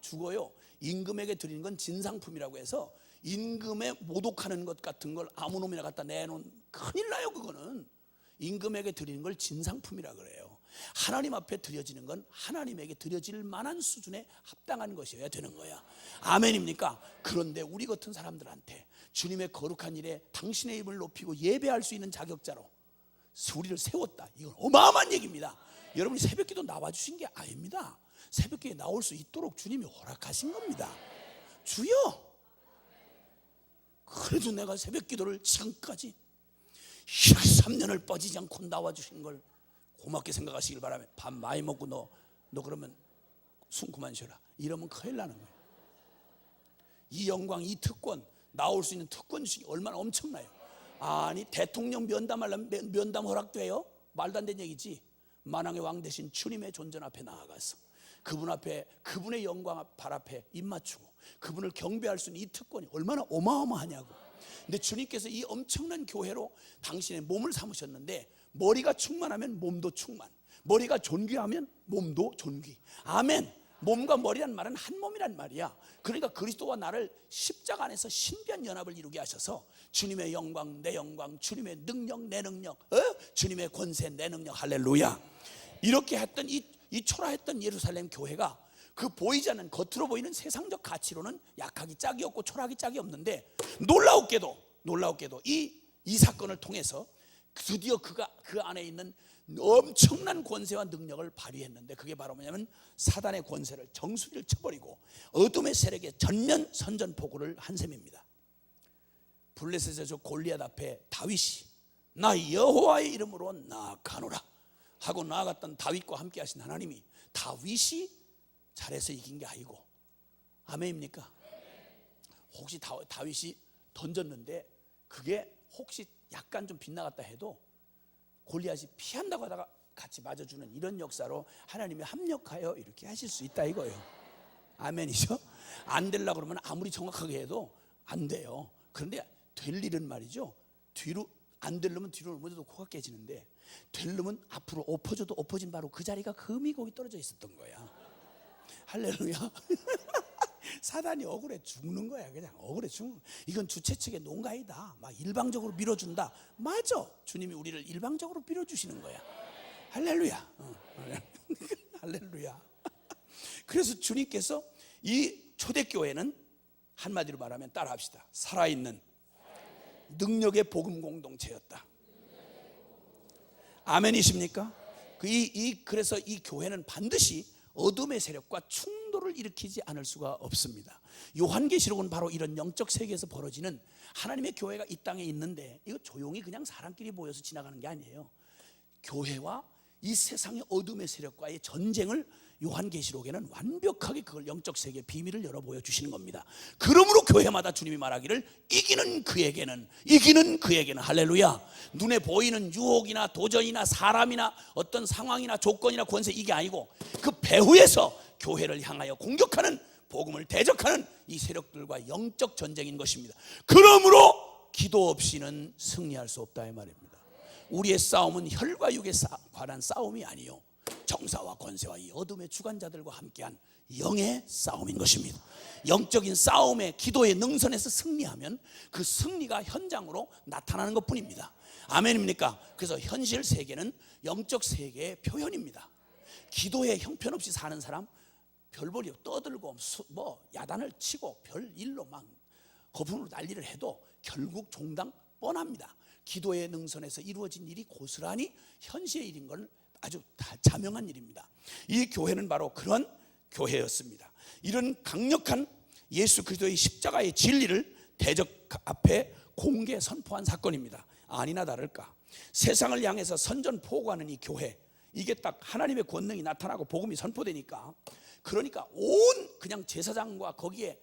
죽어요. 임금에게 드리는 건 진상품이라고 해서 임금에 모독하는 것 같은 걸 아무 놈이나 갖다 내놓은 큰일 나요. 그거는 임금에게 드리는 걸 진상품이라 그래요. 하나님 앞에 드려지는 건 하나님에게 드려질 만한 수준에 합당한 것이어야 되는 거야. 아멘입니까? 그런데 우리 같은 사람들한테 주님의 거룩한 일에 당신의 입을 높이고 예배할 수 있는 자격자로 우리를 세웠다. 이건 어마어마한 얘기입니다. 여러분이 새벽기도 나와주신 게 아닙니다. 새벽기에 나올 수 있도록 주님이 허락하신 겁니다. 주여, 그래도 내가 새벽기도를 지금까지 13년을 빠지지 않고 나와주신 걸 고맙게 생각하시길 바라면, 밥 많이 먹고 너 그러면 숨 그만 쉬어라 이러면 큰일 나는 거예요. 이 영광, 이 특권, 나올 수 있는 특권 주식이 얼마나 엄청나요. 아니 대통령 면담하려면 면담 허락돼요? 말도 안 되는 얘기지. 만왕의 왕 대신 주님의 존전 앞에 나아가서 그분 앞에, 그분의 영광 발 앞에 입 맞추고 그분을 경배할 수 있는 이 특권이 얼마나 어마어마하냐고. 근데 주님께서 이 엄청난 교회로 당신의 몸을 삼으셨는데, 머리가 충만하면 몸도 충만, 머리가 존귀하면 몸도 존귀. 아멘. 몸과 머리란 말은 한 몸이란 말이야. 그러니까 그리스도와 나를 십자가 안에서 신비한 연합을 이루게 하셔서 주님의 영광 내 영광, 주님의 능력 내 능력, 주님의 권세 내 능력, 할렐루야. 이렇게 했던 이 초라했던 예루살렘 교회가 그 보이지 않는, 겉으로 보이는 세상적 가치로는 약하기 짝이 없고 초라하기 짝이 없는데, 놀라웠게도 이 사건을 통해서 드디어 그가 그 안에 있는 엄청난 권세와 능력을 발휘했는데, 그게 바로 뭐냐면 사단의 권세를, 정수리를 쳐버리고 어둠의 세력에 전면 선전포고를 한 셈입니다. 블레셋의 저 골리앗 앞에 다윗이 나 여호와의 이름으로 나아가노라 하고 나아갔던 다윗과 함께 하신 하나님이 다윗이 잘해서 이긴 게 아니고, 아멘입니까? 혹시 다윗이 던졌는데 그게 혹시 약간 좀 빗나갔다 해도 골리앗이 피한다고 하다가 같이 맞아주는 이런 역사로 하나님이 합력하여 이렇게 하실 수 있다 이거예요. 아멘이죠? 안 되려고 그러면 아무리 정확하게 해도 안 돼요. 그런데 될 일은 말이죠, 뒤로 안 되려면 뒤로 넘어져도 코가 깨지는데, 되려면 앞으로 엎어져도 엎어진 바로 그 자리가 금이 거기 떨어져 있었던 거야. 할렐루야. 사단이 억울해 죽는 거야. 그냥 억울해 죽는 거야. 이건 주최 측의 농가이다. 막 일방적으로 밀어준다. 맞아. 주님이 우리를 일방적으로 밀어주시는 거야. 할렐루야. 할렐루야. 그래서 주님께서 이 초대교회는 한마디로 말하면 따라합시다. 살아있는 능력의 복음 공동체였다. 아멘이십니까? 그래서 이 교회는 반드시 어둠의 세력과 충돌을 일으키지 않을 수가 없습니다. 요한계시록은 바로 이런 영적 세계에서 벌어지는 하나님의 교회가 이 땅에 있는데, 이거 조용히 그냥 사람끼리 모여서 지나가는 게 아니에요. 교회와 이 세상의 어둠의 세력과의 전쟁을 요한계시록에는 완벽하게 그걸 영적 세계의 비밀을 열어 보여주시는 겁니다. 그러므로 교회마다 주님이 말하기를 이기는 그에게는 할렐루야. 눈에 보이는 유혹이나 도전이나 사람이나 어떤 상황이나 조건이나 권세, 이게 아니고 그 배후에서 교회를 향하여 공격하는, 복음을 대적하는 이 세력들과 영적 전쟁인 것입니다. 그러므로 기도 없이는 승리할 수 없다 이 말입니다. 우리의 싸움은 혈과 육에 관한 싸움이 아니요, 정사와 권세와 이 어둠의 주관자들과 함께한 영의 싸움인 것입니다. 영적인 싸움의 기도의 능선에서 승리하면 그 승리가 현장으로 나타나는 것뿐입니다. 아멘입니까? 그래서 현실 세계는 영적 세계의 표현입니다. 기도에 형편없이 사는 사람, 별볼이 떠들고 야단을 치고 별 일로 막 거품으로 난리를 해도 결국 종당 뻔합니다. 기도의 능선에서 이루어진 일이 고스란히 현실의 일인 건 아주 자명한 일입니다. 이 교회는 바로 그런 교회였습니다. 이런 강력한 예수 그리스도의 십자가의 진리를 대적 앞에 공개 선포한 사건입니다. 아니나 다를까, 세상을 향해서 선전포고하는 이 교회, 이게 딱 하나님의 권능이 나타나고 복음이 선포되니까, 그러니까 온 그냥 제사장과 거기에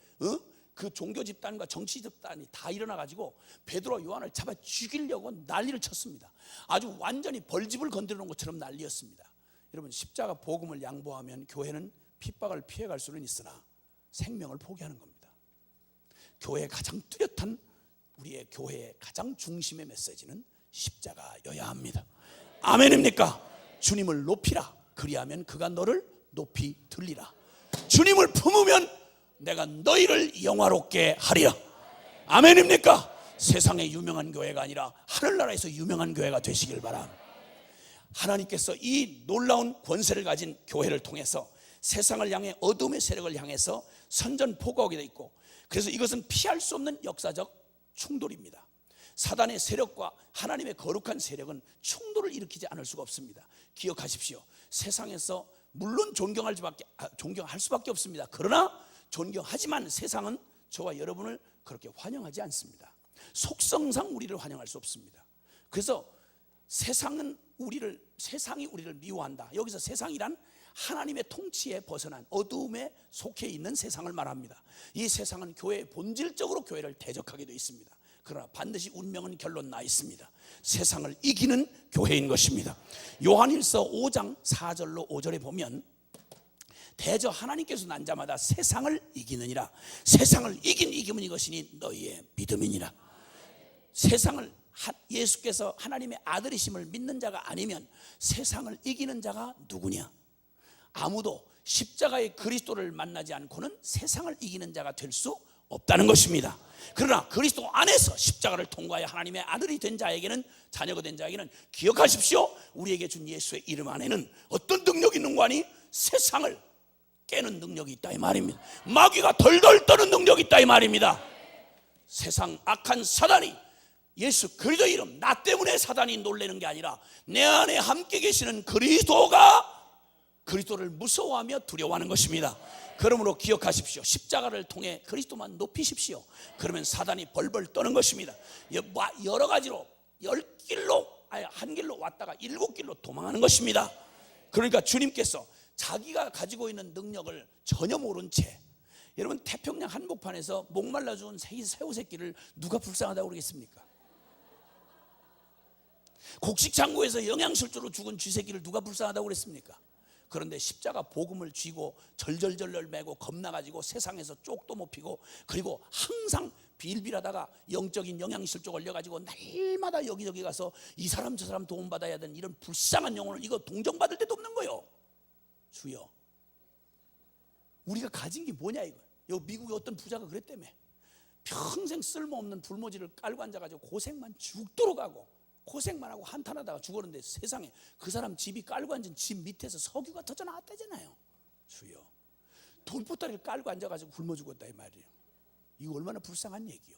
그 종교 집단과 정치 집단이 다 일어나 가지고 베드로와 요한을 잡아 죽이려고 난리를 쳤습니다. 아주 완전히 벌집을 건드려 놓은 것처럼 난리였습니다. 여러분, 십자가 복음을 양보하면 교회는 핍박을 피해갈 수는 있으나 생명을 포기하는 겁니다. 교회의 가장 뚜렷한, 우리의 교회의 가장 중심의 메시지는 십자가여야 합니다. 아멘입니까? 주님을 높이라, 그리하면 그가 너를 높이 들리라. 주님을 품으면 내가 너희를 영화롭게 하리라. 아멘입니까? 세상의 유명한 교회가 아니라 하늘나라에서 유명한 교회가 되시길 바랍니다. 하나님께서 이 놀라운 권세를 가진 교회를 통해서 세상을 향해 어둠의 세력을 향해서 선전포고하게 돼 있고, 그래서 이것은 피할 수 없는 역사적 충돌입니다. 사단의 세력과 하나님의 거룩한 세력은 충돌을 일으키지 않을 수가 없습니다. 기억하십시오. 세상에서 물론 존경할 수밖에 없습니다. 그러나 존경하지만 세상은 저와 여러분을 그렇게 환영하지 않습니다. 속성상 우리를 환영할 수 없습니다. 그래서 세상이 우리를 미워한다. 여기서 세상이란 하나님의 통치에 벗어난 어두움에 속해 있는 세상을 말합니다. 이 세상은 교회의 본질적으로 교회를 대적하게 되어 있습니다. 그러나 반드시 운명은 결론 나 있습니다. 세상을 이기는 교회인 것입니다. 요한일서 5장 4절로 5절에 보면, 대저 하나님께서 난 자마다 세상을 이기느니라. 세상을 이기면 이것이니 너희의 믿음이니라. 세상을 예수께서 하나님의 아들이심을 믿는 자가 아니면 세상을 이기는 자가 누구냐? 아무도 십자가의 그리스도를 만나지 않고는 세상을 이기는 자가 될 수 없다는 것입니다. 그러나 그리스도 안에서 십자가를 통과해 하나님의 아들이 된 자에게는, 자녀가 된 자에게는 기억하십시오. 우리에게 준 예수의 이름 안에는 어떤 능력이 있는 거 아니? 세상을 깨는 능력이 있다 이 말입니다. 마귀가 덜덜 떠는 능력이 있다 이 말입니다. 세상 악한 사단이 예수 그리스도 이름, 나 때문에 사단이 놀라는 게 아니라 내 안에 함께 계시는 그리스도를 무서워하며 두려워하는 것입니다. 그러므로 기억하십시오. 십자가를 통해 그리스도만 높이십시오. 그러면 사단이 벌벌 떠는 것입니다. 여러 가지로 10길로, 한 길로 왔다가 7길로 도망하는 것입니다. 그러니까 주님께서 자기가 가지고 있는 능력을 전혀 모른 채, 여러분 태평양 한복판에서 목말라 죽은 새우 새끼를 누가 불쌍하다고 그러겠습니까? 곡식창고에서 영양실조로 죽은 쥐새끼를 누가 불쌍하다고 그랬습니까? 그런데 십자가 복음을 쥐고 절절절절 매고 겁나가지고 세상에서 쪽도 못 피고, 그리고 항상 빌빌하다가 영적인 영양실조 걸려가지고 날마다 여기저기 가서 이 사람 저 사람 도움받아야 되는 이런 불쌍한 영혼을, 이거 동정받을 데도 없는 거예요. 주여, 우리가 가진 게 뭐냐 이거. 요 미국의 어떤 부자가 그랬다며. 평생 쓸모없는 불모지를 깔고 앉아가지고 고생만 죽도록 하고 고생만 하고 한탄하다가 죽었는데 세상에 그 사람 집이 깔고 앉은 집 밑에서 석유가 터져 나왔다잖아요. 주여, 돈보따리를 깔고 앉아가지고 굶어 죽었다 이 말이에요. 이거 얼마나 불쌍한 얘기요.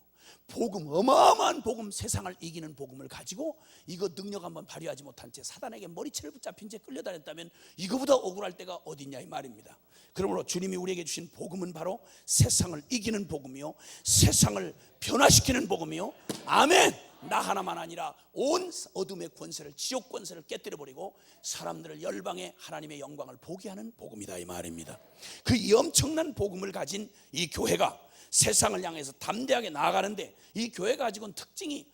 복음, 어마어마한 복음, 세상을 이기는 복음을 가지고 이거 능력 한번 발휘하지 못한 채 사단에게 머리채를 붙잡힌 채 끌려다녔다면 이거보다 억울할 때가 어딨냐 이 말입니다. 그러므로 주님이 우리에게 주신 복음은 바로 세상을 이기는 복음이요, 세상을 변화시키는 복음이요. 아멘. 나 하나만 아니라 온 어둠의 권세를, 지옥 권세를 깨뜨려버리고 사람들을 열방에 하나님의 영광을 보게 하는 복음이다 이 말입니다. 그 이 엄청난 복음을 가진 이 교회가 세상을 향해서 담대하게 나아가는데, 이 교회가 가지고 있는 특징이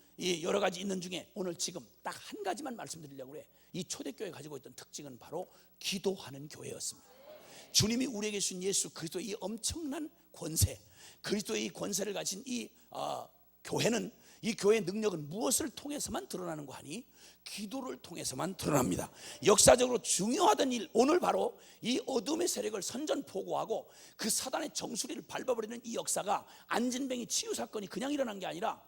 여러 가지 있는 중에 오늘 지금 딱 한 가지만 말씀드리려고 그래. 이 초대교회가 가지고 있던 특징은 바로 기도하는 교회였습니다. 주님이 우리에게 주신 예수 그리스도의 이 엄청난 권세, 그리스도의 이 권세를 가진 이 교회는, 이 교회의 능력은 무엇을 통해서만 드러나는 거 하니? 기도를 통해서만 드러납니다. 역사적으로 중요하던 일, 오늘 바로 이 어둠의 세력을 선전포고하고 그 사단의 정수리를 밟아버리는 이 역사가 안진뱅이 치유 사건이 그냥 일어난 게 아니라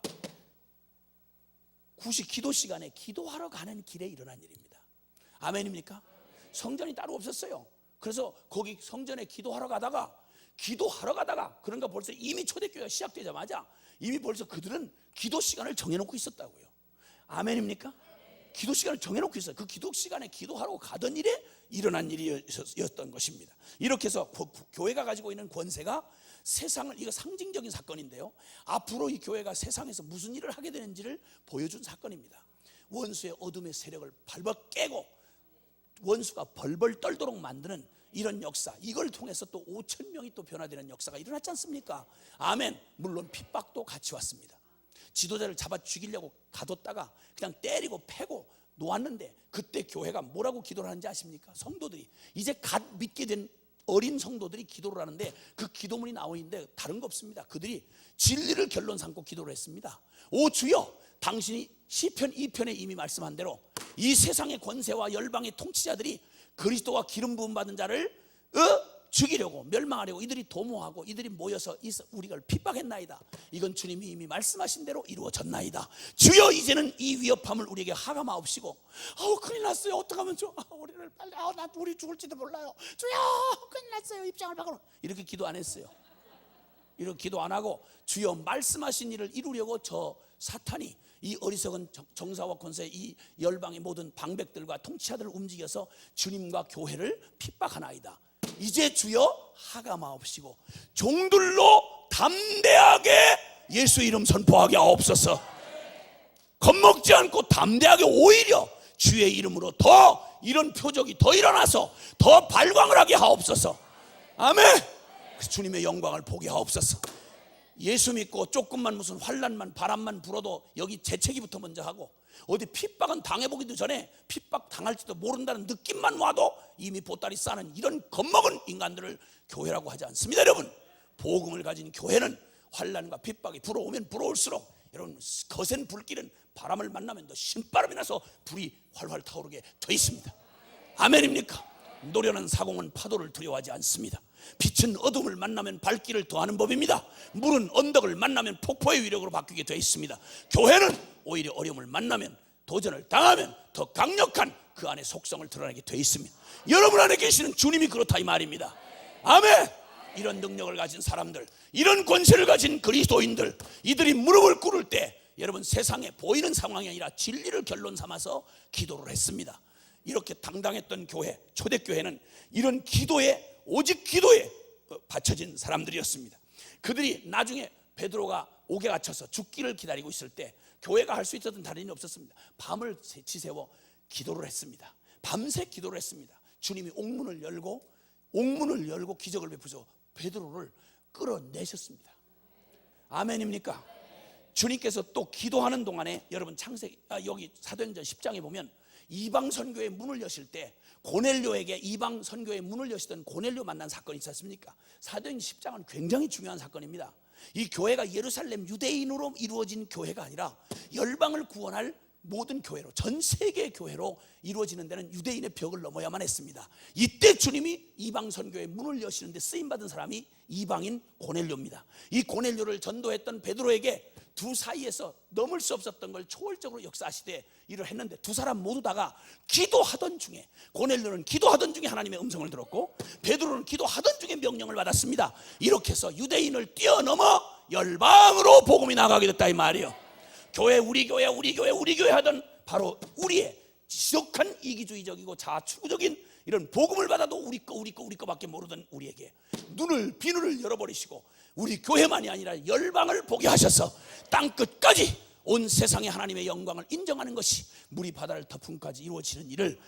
9시 기도 시간에 기도하러 가는 길에 일어난 일입니다. 아멘입니까? 성전이 따로 없었어요. 그래서 거기 성전에 기도하러 가다가 그런가 벌써 이미 초대교회가 시작되자마자 이미 벌써 그들은 기도 시간을 정해놓고 있었다고요. 아멘입니까? 기도 시간을 정해놓고 있어요. 그 기도 시간에 기도하러 가던 일에 일어난 일이었던 것입니다. 이렇게 해서 교회가 가지고 있는 권세가 세상을, 이거 상징적인 사건인데요, 앞으로 이 교회가 세상에서 무슨 일을 하게 되는지를 보여준 사건입니다. 원수의 어둠의 세력을 밟아 깨고 원수가 벌벌 떨도록 만드는 이런 역사, 이걸 통해서 또 5천 명이 또 변화되는 역사가 일어났지 않습니까? 아멘. 물론 핍박도 같이 왔습니다. 지도자를 잡아 죽이려고 가뒀다가 그냥 때리고 패고 놓았는데, 그때 교회가 뭐라고 기도를 하는지 아십니까? 성도들이 이제 갓 믿게 된 어린 성도들이 기도를 하는데 그 기도문이 나오는데 다른 거 없습니다. 그들이 진리를 결론 삼고 기도를 했습니다. 오 주여, 당신이 시편 2편에 이미 말씀한 대로 이 세상의 권세와 열방의 통치자들이 그리스도와 기름 부음 받은 자를 죽이려고, 멸망하려고 이들이 도모하고 이들이 모여서 우리가 핍박했나이다. 이건 주님이 이미 말씀하신 대로 이루어졌나이다. 주여, 이제는 이 위협함을 우리에게 하감하옵시고, 큰일 났어요. 어떡하면 좋아. 우리를 빨리, 나 우리 죽을지도 몰라요. 주여, 큰일 났어요. 입장을 바꿔. 이렇게 기도 안 했어요. 이렇게 기도 안 하고 주여 말씀하신 일을 이루려고 저 사탄이, 이 어리석은 정사와 권세, 이 열방의 모든 방백들과 통치자들을 움직여서 주님과 교회를 핍박하나이다. 이제 주여 하감하옵시고 종들로 담대하게 예수 이름 선포하게 하옵소서. 겁먹지 않고 담대하게, 오히려 주의 이름으로 더 이런 표적이 더 일어나서 더 발광을 하게 하옵소서. 아멘. 주님의 영광을 보게 하옵소서. 예수 믿고 조금만 무슨 환난만 바람만 불어도 여기 재채기부터 먼저 하고, 어디 핍박은 당해보기도 전에 핍박 당할지도 모른다는 느낌만 와도 이미 보따리 싸는 이런 겁먹은 인간들을 교회라고 하지 않습니다. 여러분, 복음을 가진 교회는 환난과 핍박이 불어오면 불어올수록, 여러분, 거센 불길은 바람을 만나면 더 신바람이 나서 불이 활활 타오르게 돼 있습니다. 아멘입니까? 노련한 사공은 파도를 두려워하지 않습니다. 빛은 어둠을 만나면 밝기를 더하는 법입니다. 물은 언덕을 만나면 폭포의 위력으로 바뀌게 되어 있습니다. 교회는 오히려 어려움을 만나면, 도전을 당하면 더 강력한 그 안의 속성을 드러내게 되어 있습니다. 여러분 안에 계시는 주님이 그렇다 이 말입니다. 아멘. 이런 능력을 가진 사람들, 이런 권세를 가진 그리스도인들, 이들이 무릎을 꿇을 때 여러분, 세상에 보이는 상황이 아니라 진리를 결론 삼아서 기도를 했습니다. 이렇게 당당했던 교회, 초대교회는 이런 기도에, 오직 기도에 바쳐진 사람들이었습니다. 그들이 나중에 베드로가 옥에 갇혀서 죽기를 기다리고 있을 때 교회가 할 수 있었던 다른 일이 없었습니다. 밤을 지새워 기도를 했습니다. 밤새 기도를 했습니다. 주님이 옥문을 열고 기적을 베푸셔 베드로를 끌어내셨습니다. 아멘입니까? 주님께서 또 기도하는 동안에 여러분, 여기 사도행전 10장에 보면 이방 선교의 문을 여실 때 고넬료에게 이방 선교의 문을 여시던 고넬료 만난 사건이 있지 않습니까? 사도행전 10장은 굉장히 중요한 사건입니다. 이 교회가 예루살렘 유대인으로 이루어진 교회가 아니라 열방을 구원할 모든 교회로, 전 세계 교회로 이루어지는 데는 유대인의 벽을 넘어야만 했습니다. 이때 주님이 이방 선교의 문을 여시는데 쓰임받은 사람이 이방인 고넬료입니다. 이 고넬료를 전도했던 베드로에게 두 사이에서 넘을 수 없었던 걸 초월적으로 역사하시되 일을 했는데, 두 사람 모두 다가 기도하던 중에, 고넬료는 기도하던 중에 하나님의 음성을 들었고 베드로는 기도하던 중에 명령을 받았습니다. 이렇게 해서 유대인을 뛰어넘어 열방으로 복음이 나가게 됐다 이 말이에요. 교회 우리 교회 하던 바로 우리의 지독한 이기주의적이고 자아추구적인 이런 복음을 받아도 우리 거밖에 모르던 우리에게 비늘을 열어버리시고 우리 교회만이 아니라 열방을 보게 하셔서 땅끝까지 온 세상의 하나님의 영광을 인정하는 것이 물이 바다를 덮음까지 이루어지는 일을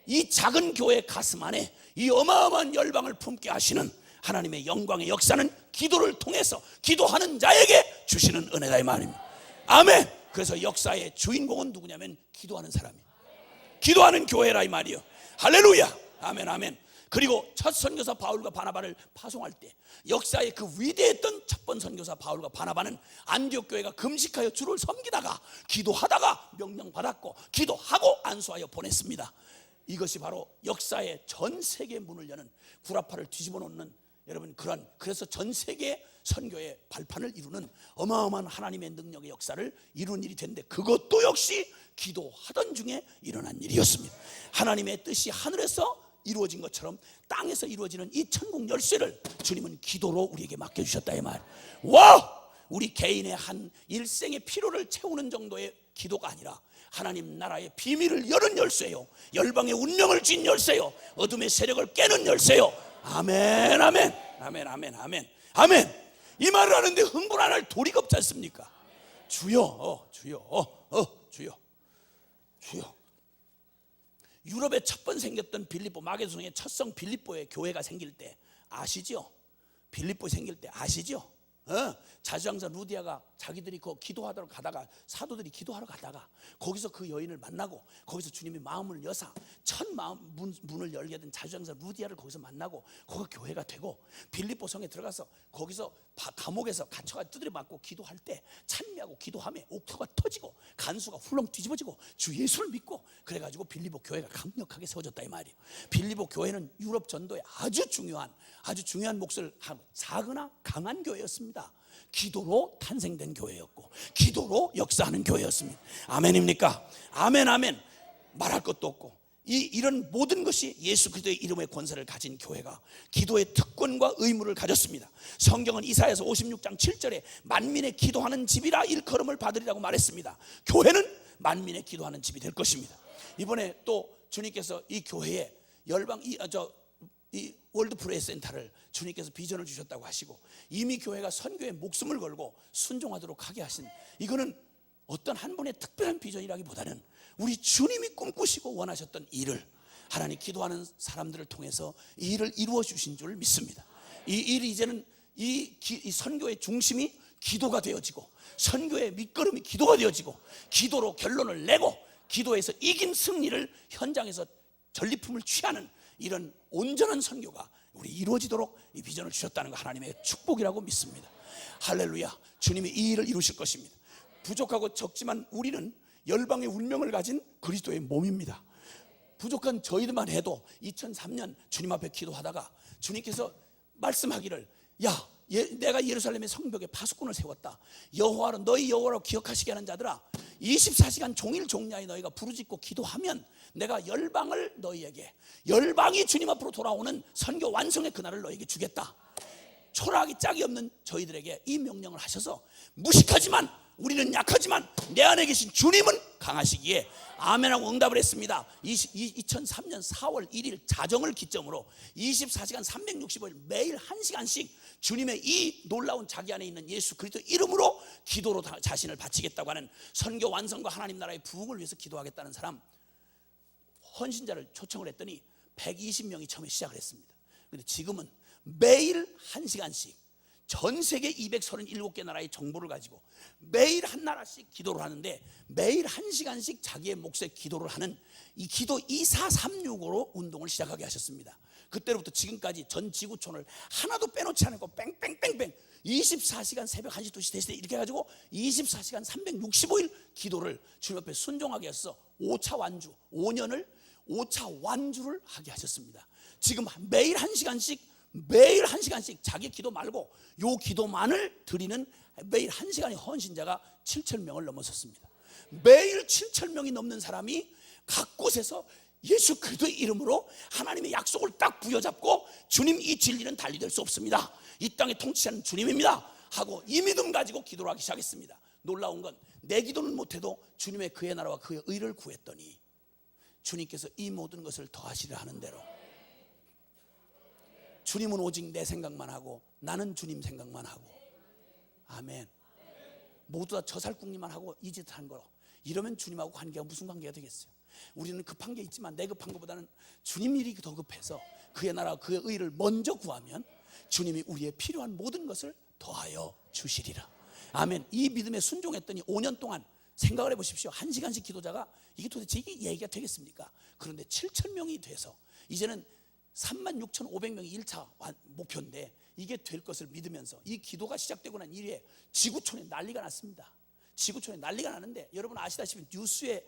이 작은 교회 가슴 안에 이 어마어마한 열방을 품게 하시는 하나님의 영광의 역사는 기도를 통해서 기도하는 자에게 주시는 은혜다 이 말입니다. 아멘. 그래서 역사의 주인공은 누구냐면 기도하는 사람이에요. 기도하는 교회라 이 말이에요. 할렐루야. 아멘 아멘. 그리고 첫 선교사 바울과 바나바를 파송할 때 역사의 그 위대했던 첫 번 선교사 바울과 바나바는 안디옥 교회가 금식하여 주를 섬기다가 기도하다가 명령받았고 기도하고 안수하여 보냈습니다. 이것이 바로 역사의 전 세계 문을 여는, 구라파를 뒤집어 놓는, 여러분 그래서 전 세계 선교의 발판을 이루는 어마어마한 하나님의 능력의 역사를 이룬 일이 됐는데, 그것도 역시 기도하던 중에 일어난 일이었습니다. 하나님의 뜻이 하늘에서 이루어진 것처럼 땅에서 이루어지는 이 천국 열쇠를 주님은 기도로 우리에게 맡겨주셨다 이 말. 와! 우리 개인의 한 일생의 필요를 채우는 정도의 기도가 아니라 하나님 나라의 비밀을 여는 열쇠요, 열방의 운명을 쥔 열쇠요, 어둠의 세력을 깨는 열쇠요. 아멘 아멘 아멘 아멘 아멘 아멘. 이 말을 하는데 흥분 안 할 도리가 없지 않습니까? 주여 주여. 유럽에 첫 번 생겼던 빌립보, 마게도냐의 첫 성 빌립보의 교회가 생길 때 아시죠? 빌립보 생길 때 아시죠? 자주장사 루디아가 자기들이 그 기도하러 가다가, 사도들이 기도하러 가다가 거기서 그 여인을 만나고 거기서 주님이 마음을 여사 첫 문을 열게 된 자주장사 루디아를 거기서 만나고 거기가 교회가 되고, 빌립보 성에 들어가서 거기서 감옥에서 갇혀가 두드려 맞고 기도할 때 찬미하고 기도하며 옥토가 터지고 간수가 훌렁 뒤집어지고 주 예수를 믿고, 그래가지고 빌립보 교회가 강력하게 세워졌다 이 말이에요. 빌립보 교회는 유럽 전도에 아주 중요한 몫을 하고 작으나 강한 교회였습니다. 기도로 탄생된 교회였고 기도로 역사하는 교회였습니다. 아멘입니까? 아멘 아멘. 말할 것도 없고 이런 모든 것이 예수 그리스도의 이름의 권세를 가진 교회가 기도의 특권과 의무를 가졌습니다. 성경은 이사야서 56장 7절에 만민의 기도하는 집이라 일컬음을 받으리라고 말했습니다. 교회는 만민의 기도하는 집이 될 것입니다. 이번에 또 주님께서 이 교회에 열방 이 월드 프레이 센터를 주님께서 비전을 주셨다고 하시고, 이미 교회가 선교에 목숨을 걸고 순종하도록 하게 하신, 이거는 어떤 한 분의 특별한 비전이라기보다는 우리 주님이 꿈꾸시고 원하셨던 일을 하나님 기도하는 사람들을 통해서 이 일을 이루어 주신 줄 믿습니다. 이 일이 이제는 이 선교의 중심이 기도가 되어지고, 선교의 밑거름이 기도가 되어지고, 기도로 결론을 내고 기도에서 이긴 승리를 현장에서 전리품을 취하는 이런 온전한 선교가 우리 이루어지도록 이 비전을 주셨다는 거 하나님의 축복이라고 믿습니다. 할렐루야. 주님이 이 일을 이루실 것입니다. 부족하고 적지만 우리는 열방의 운명을 가진 그리스도의 몸입니다. 부족한 저희들만 해도 2003년 주님 앞에 기도하다가 주님께서 말씀하기를, 내가 예루살렘의 성벽에 파수꾼을 세웠다. 여호와로 너희 여호와로 기억하시게 하는 자들아, 24시간 종일 종야에 너희가 부르짖고 기도하면 내가 열방을 너희에게, 열방이 주님 앞으로 돌아오는 선교 완성의 그날을 너희에게 주겠다. 초라하기 짝이 없는 저희들에게 이 명령을 하셔서, 무식하지만 우리는 약하지만 내 안에 계신 주님은 강하시기에 아멘하고 응답을 했습니다. 2003년 4월 1일 자정을 기점으로 24시간 365일 매일 1시간씩 주님의 이 놀라운 자기 안에 있는 예수 그리스도 이름으로 기도로 자신을 바치겠다고 하는, 선교 완성과 하나님 나라의 부흥을 위해서 기도하겠다는 사람 헌신자를 초청을 했더니 120명이 처음에 시작을 했습니다. 그런데 지금은 매일 1시간씩 전 세계 237개 나라의 정보를 가지고 매일 한 나라씩 기도를 하는데, 매일 1시간씩 자기의 몫의 기도를 하는 이 기도 2436으로 운동을 시작하게 하셨습니다. 그때로부터 지금까지 전 지구촌을 하나도 빼놓지 않고 뺑뺑뺑뺑 24시간 새벽 1시 2시 3시 이렇게 해가지고 24시간 365일 기도를 주님 앞에 순종하게 해서 5차 완주 5년을 5차 완주를 하게 하셨습니다. 지금 매일 1시간씩 자기 기도 말고 요 기도만을 드리는 매일 1시간의 헌신자가 7,000명을 넘어섰습니다. 매일 7,000명이 넘는 사람이 각 곳에서 예수 그리스도의 이름으로 하나님의 약속을 딱 부여잡고 주님 이 진리는 달리될 수 없습니다. 이 땅에 통치하는 주님입니다 하고 이 믿음 가지고 기도를 하기 시작했습니다. 놀라운 건 내 기도는 못해도 주님의 그의 나라와 그의 의를 구했더니 주님께서 이 모든 것을 더하시려 하는 대로 주님은 오직 내 생각만 하고 나는 주님 생각만 하고 아멘. 모두 다 저살궁리만 하고 이 짓 한 거 이러면 주님하고 관계가 무슨 관계가 되겠어요? 우리는 급한 게 있지만 내 급한 것보다는 주님 일이 더 급해서 그의 나라와 그의 의를 먼저 구하면 주님이 우리의 필요한 모든 것을 더하여 주시리라. 아멘. 이 믿음에 순종했더니 5년 동안 생각을 해보십시오. 1시간씩 기도자가 이게 도대체 이게 얘기가 되겠습니까? 그런데 7,000명이 돼서 이제는 36,500명이 1차 목표인데 이게 될 것을 믿으면서 이 기도가 시작되고 난 이후에 지구촌에 난리가 났습니다. 지구촌에 난리가 나는데 여러분 아시다시피 뉴스에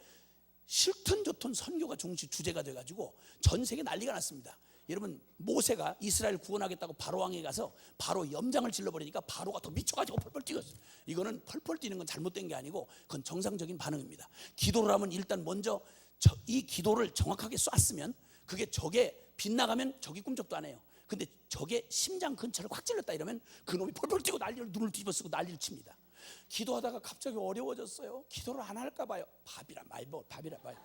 실튼 좋던 선교가 주제가 돼가지고 전 세계 난리가 났습니다. 여러분 모세가 이스라엘 구원하겠다고 바로 왕에 가서 바로 염장을 질러버리니까 바로가 더 미쳐가지고 펄펄 뛰었어요. 이거는 펄펄 뛰는 건 잘못된 게 아니고 그건 정상적인 반응입니다. 기도를 하면 일단 먼저 이 기도를 정확하게 쐈으면 그게 적에 빗나가면 적이 꿈쩍도 안 해요. 근데 적의 심장 근처를 확 찔렀다 이러면 그놈이 펄펄 뛰고 눈을 뒤집어쓰고 난리를 칩니다. 기도하다가 갑자기 어려워졌어요. 기도를 안 할까 봐요. 밥이라 봐요.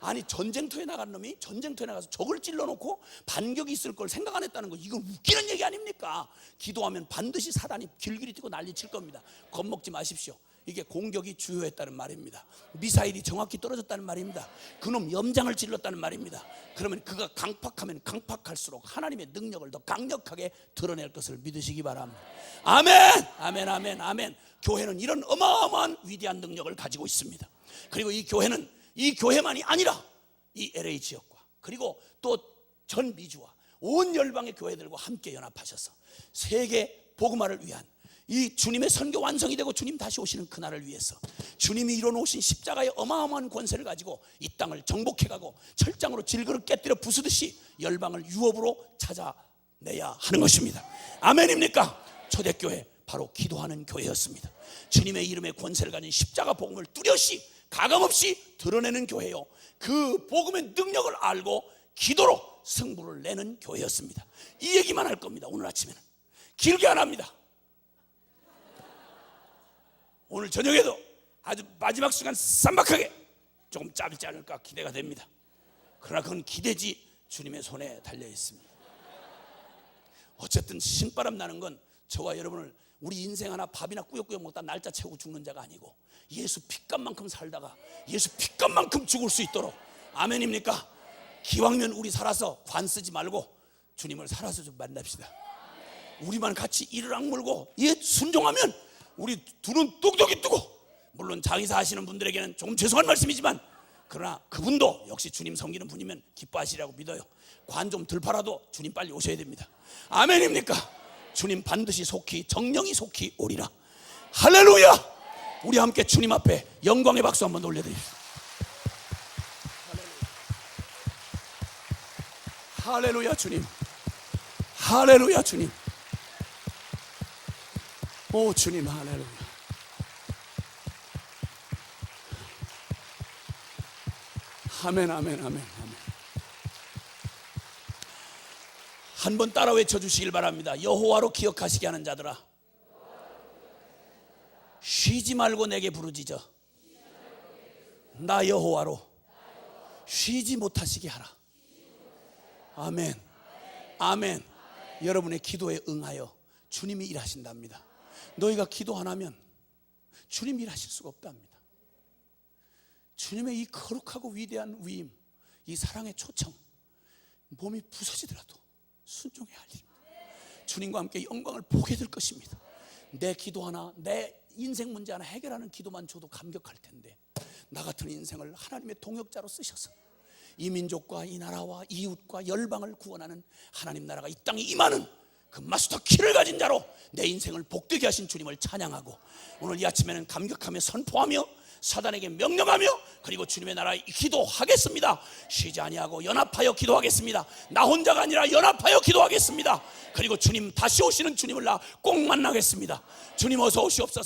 아니 전쟁터에 나간 놈이 전쟁터에 나가서 적을 찔러놓고 반격이 있을 걸 생각 안 했다는 거 이건 웃기는 얘기 아닙니까? 기도하면 반드시 사단이 길길이 뛰고 난리 칠 겁니다. 겁먹지 마십시오. 이게 공격이 주요했다는 말입니다. 미사일이 정확히 떨어졌다는 말입니다. 그놈 염장을 질렀다는 말입니다. 그러면 그가 강팍하면 강팍할수록 하나님의 능력을 더 강력하게 드러낼 것을 믿으시기 바랍니다. 아멘. 아멘. 아멘. 아멘. 교회는 이런 어마어마한 위대한 능력을 가지고 있습니다. 그리고 이 교회는 이 교회만이 아니라 이 LA 지역과 그리고 또 전 미주와 온 열방의 교회들과 함께 연합하셔서 세계 복음화를 위한 이 주님의 선교 완성이 되고 주님 다시 오시는 그날을 위해서 주님이 이뤄놓으신 십자가의 어마어마한 권세를 가지고 이 땅을 정복해가고 철장으로 질그릇 깨뜨려 부수듯이 열방을 유업으로 찾아내야 하는 것입니다. 아멘입니까? 초대교회 바로 기도하는 교회였습니다. 주님의 이름의 권세를 가진 십자가 복음을 뚜렷이 가감없이 드러내는 교회요, 그 복음의 능력을 알고 기도로 승부를 내는 교회였습니다. 이 얘기만 할 겁니다. 오늘 아침에는 길게 안 합니다. 오늘 저녁에도 아주 마지막 시간 쌈박하게 조금 짧지 않을까 기대가 됩니다. 그러나 그건 기대지 주님의 손에 달려 있습니다. 어쨌든 신바람 나는 건 저와 여러분을 우리 인생 하나 밥이나 꾸역꾸역 먹다 날짜 채우고 죽는 자가 아니고 예수 핏값만큼 살다가 예수 핏값만큼 죽을 수 있도록, 아멘입니까? 기왕이면 우리 살아서 관 쓰지 말고 주님을 살아서 좀 만납시다. 우리만 같이 이를 악물고 순종하면 우리 두 눈 똑똑히 뜨고, 물론 장의사 하시는 분들에게는 조금 죄송한 말씀이지만 그러나 그분도 역시 주님 섬기는 분이면 기뻐하시라고 믿어요. 관 좀 덜 팔아도 주님 빨리 오셔야 됩니다. 아멘입니까? 주님 반드시 속히 정령이 속히 오리라. 할렐루야. 우리 함께 주님 앞에 영광의 박수 한번 올려드립시다. 할렐루야 주님, 할렐루야 주님, 오 주님 할렐루야. 아멘 아멘 아멘 아멘. 한번 따라 외쳐주시길 바랍니다. 여호와로 기억하시게 하는 자들아, 쉬지 말고 내게 부르짖어 나 여호와로 쉬지 못하시게 하라. 아멘 아멘. 여러분의 기도에 응하여 주님이 일하신답니다. 너희가 기도 안 하면 주님이 일하실 수가 없답니다. 주님의 이 거룩하고 위대한 위임, 이 사랑의 초청, 몸이 부서지더라도 순종해야 할 일입니다. 주님과 함께 영광을 보게 될 것입니다. 내 기도 하나, 내 인생 문제 하나 해결하는 기도만 줘도 감격할 텐데 나 같은 인생을 하나님의 동역자로 쓰셔서 이 민족과 이 나라와 이웃과 열방을 구원하는 하나님 나라가 이 땅에 임하는 그 마스터 키를 가진 자로 내 인생을 복되게 하신 주님을 찬양하고, 오늘 이 아침에는 감격하며 선포하며 사단에게 명령하며, 그리고 주님의 나라에 기도하겠습니다. 쉬지 아니하고 연합하여 기도하겠습니다. 나 혼자가 아니라 연합하여 기도하겠습니다. 그리고 주님 다시 오시는 주님을 나 꼭 만나겠습니다. 주님 어서 오시옵소서.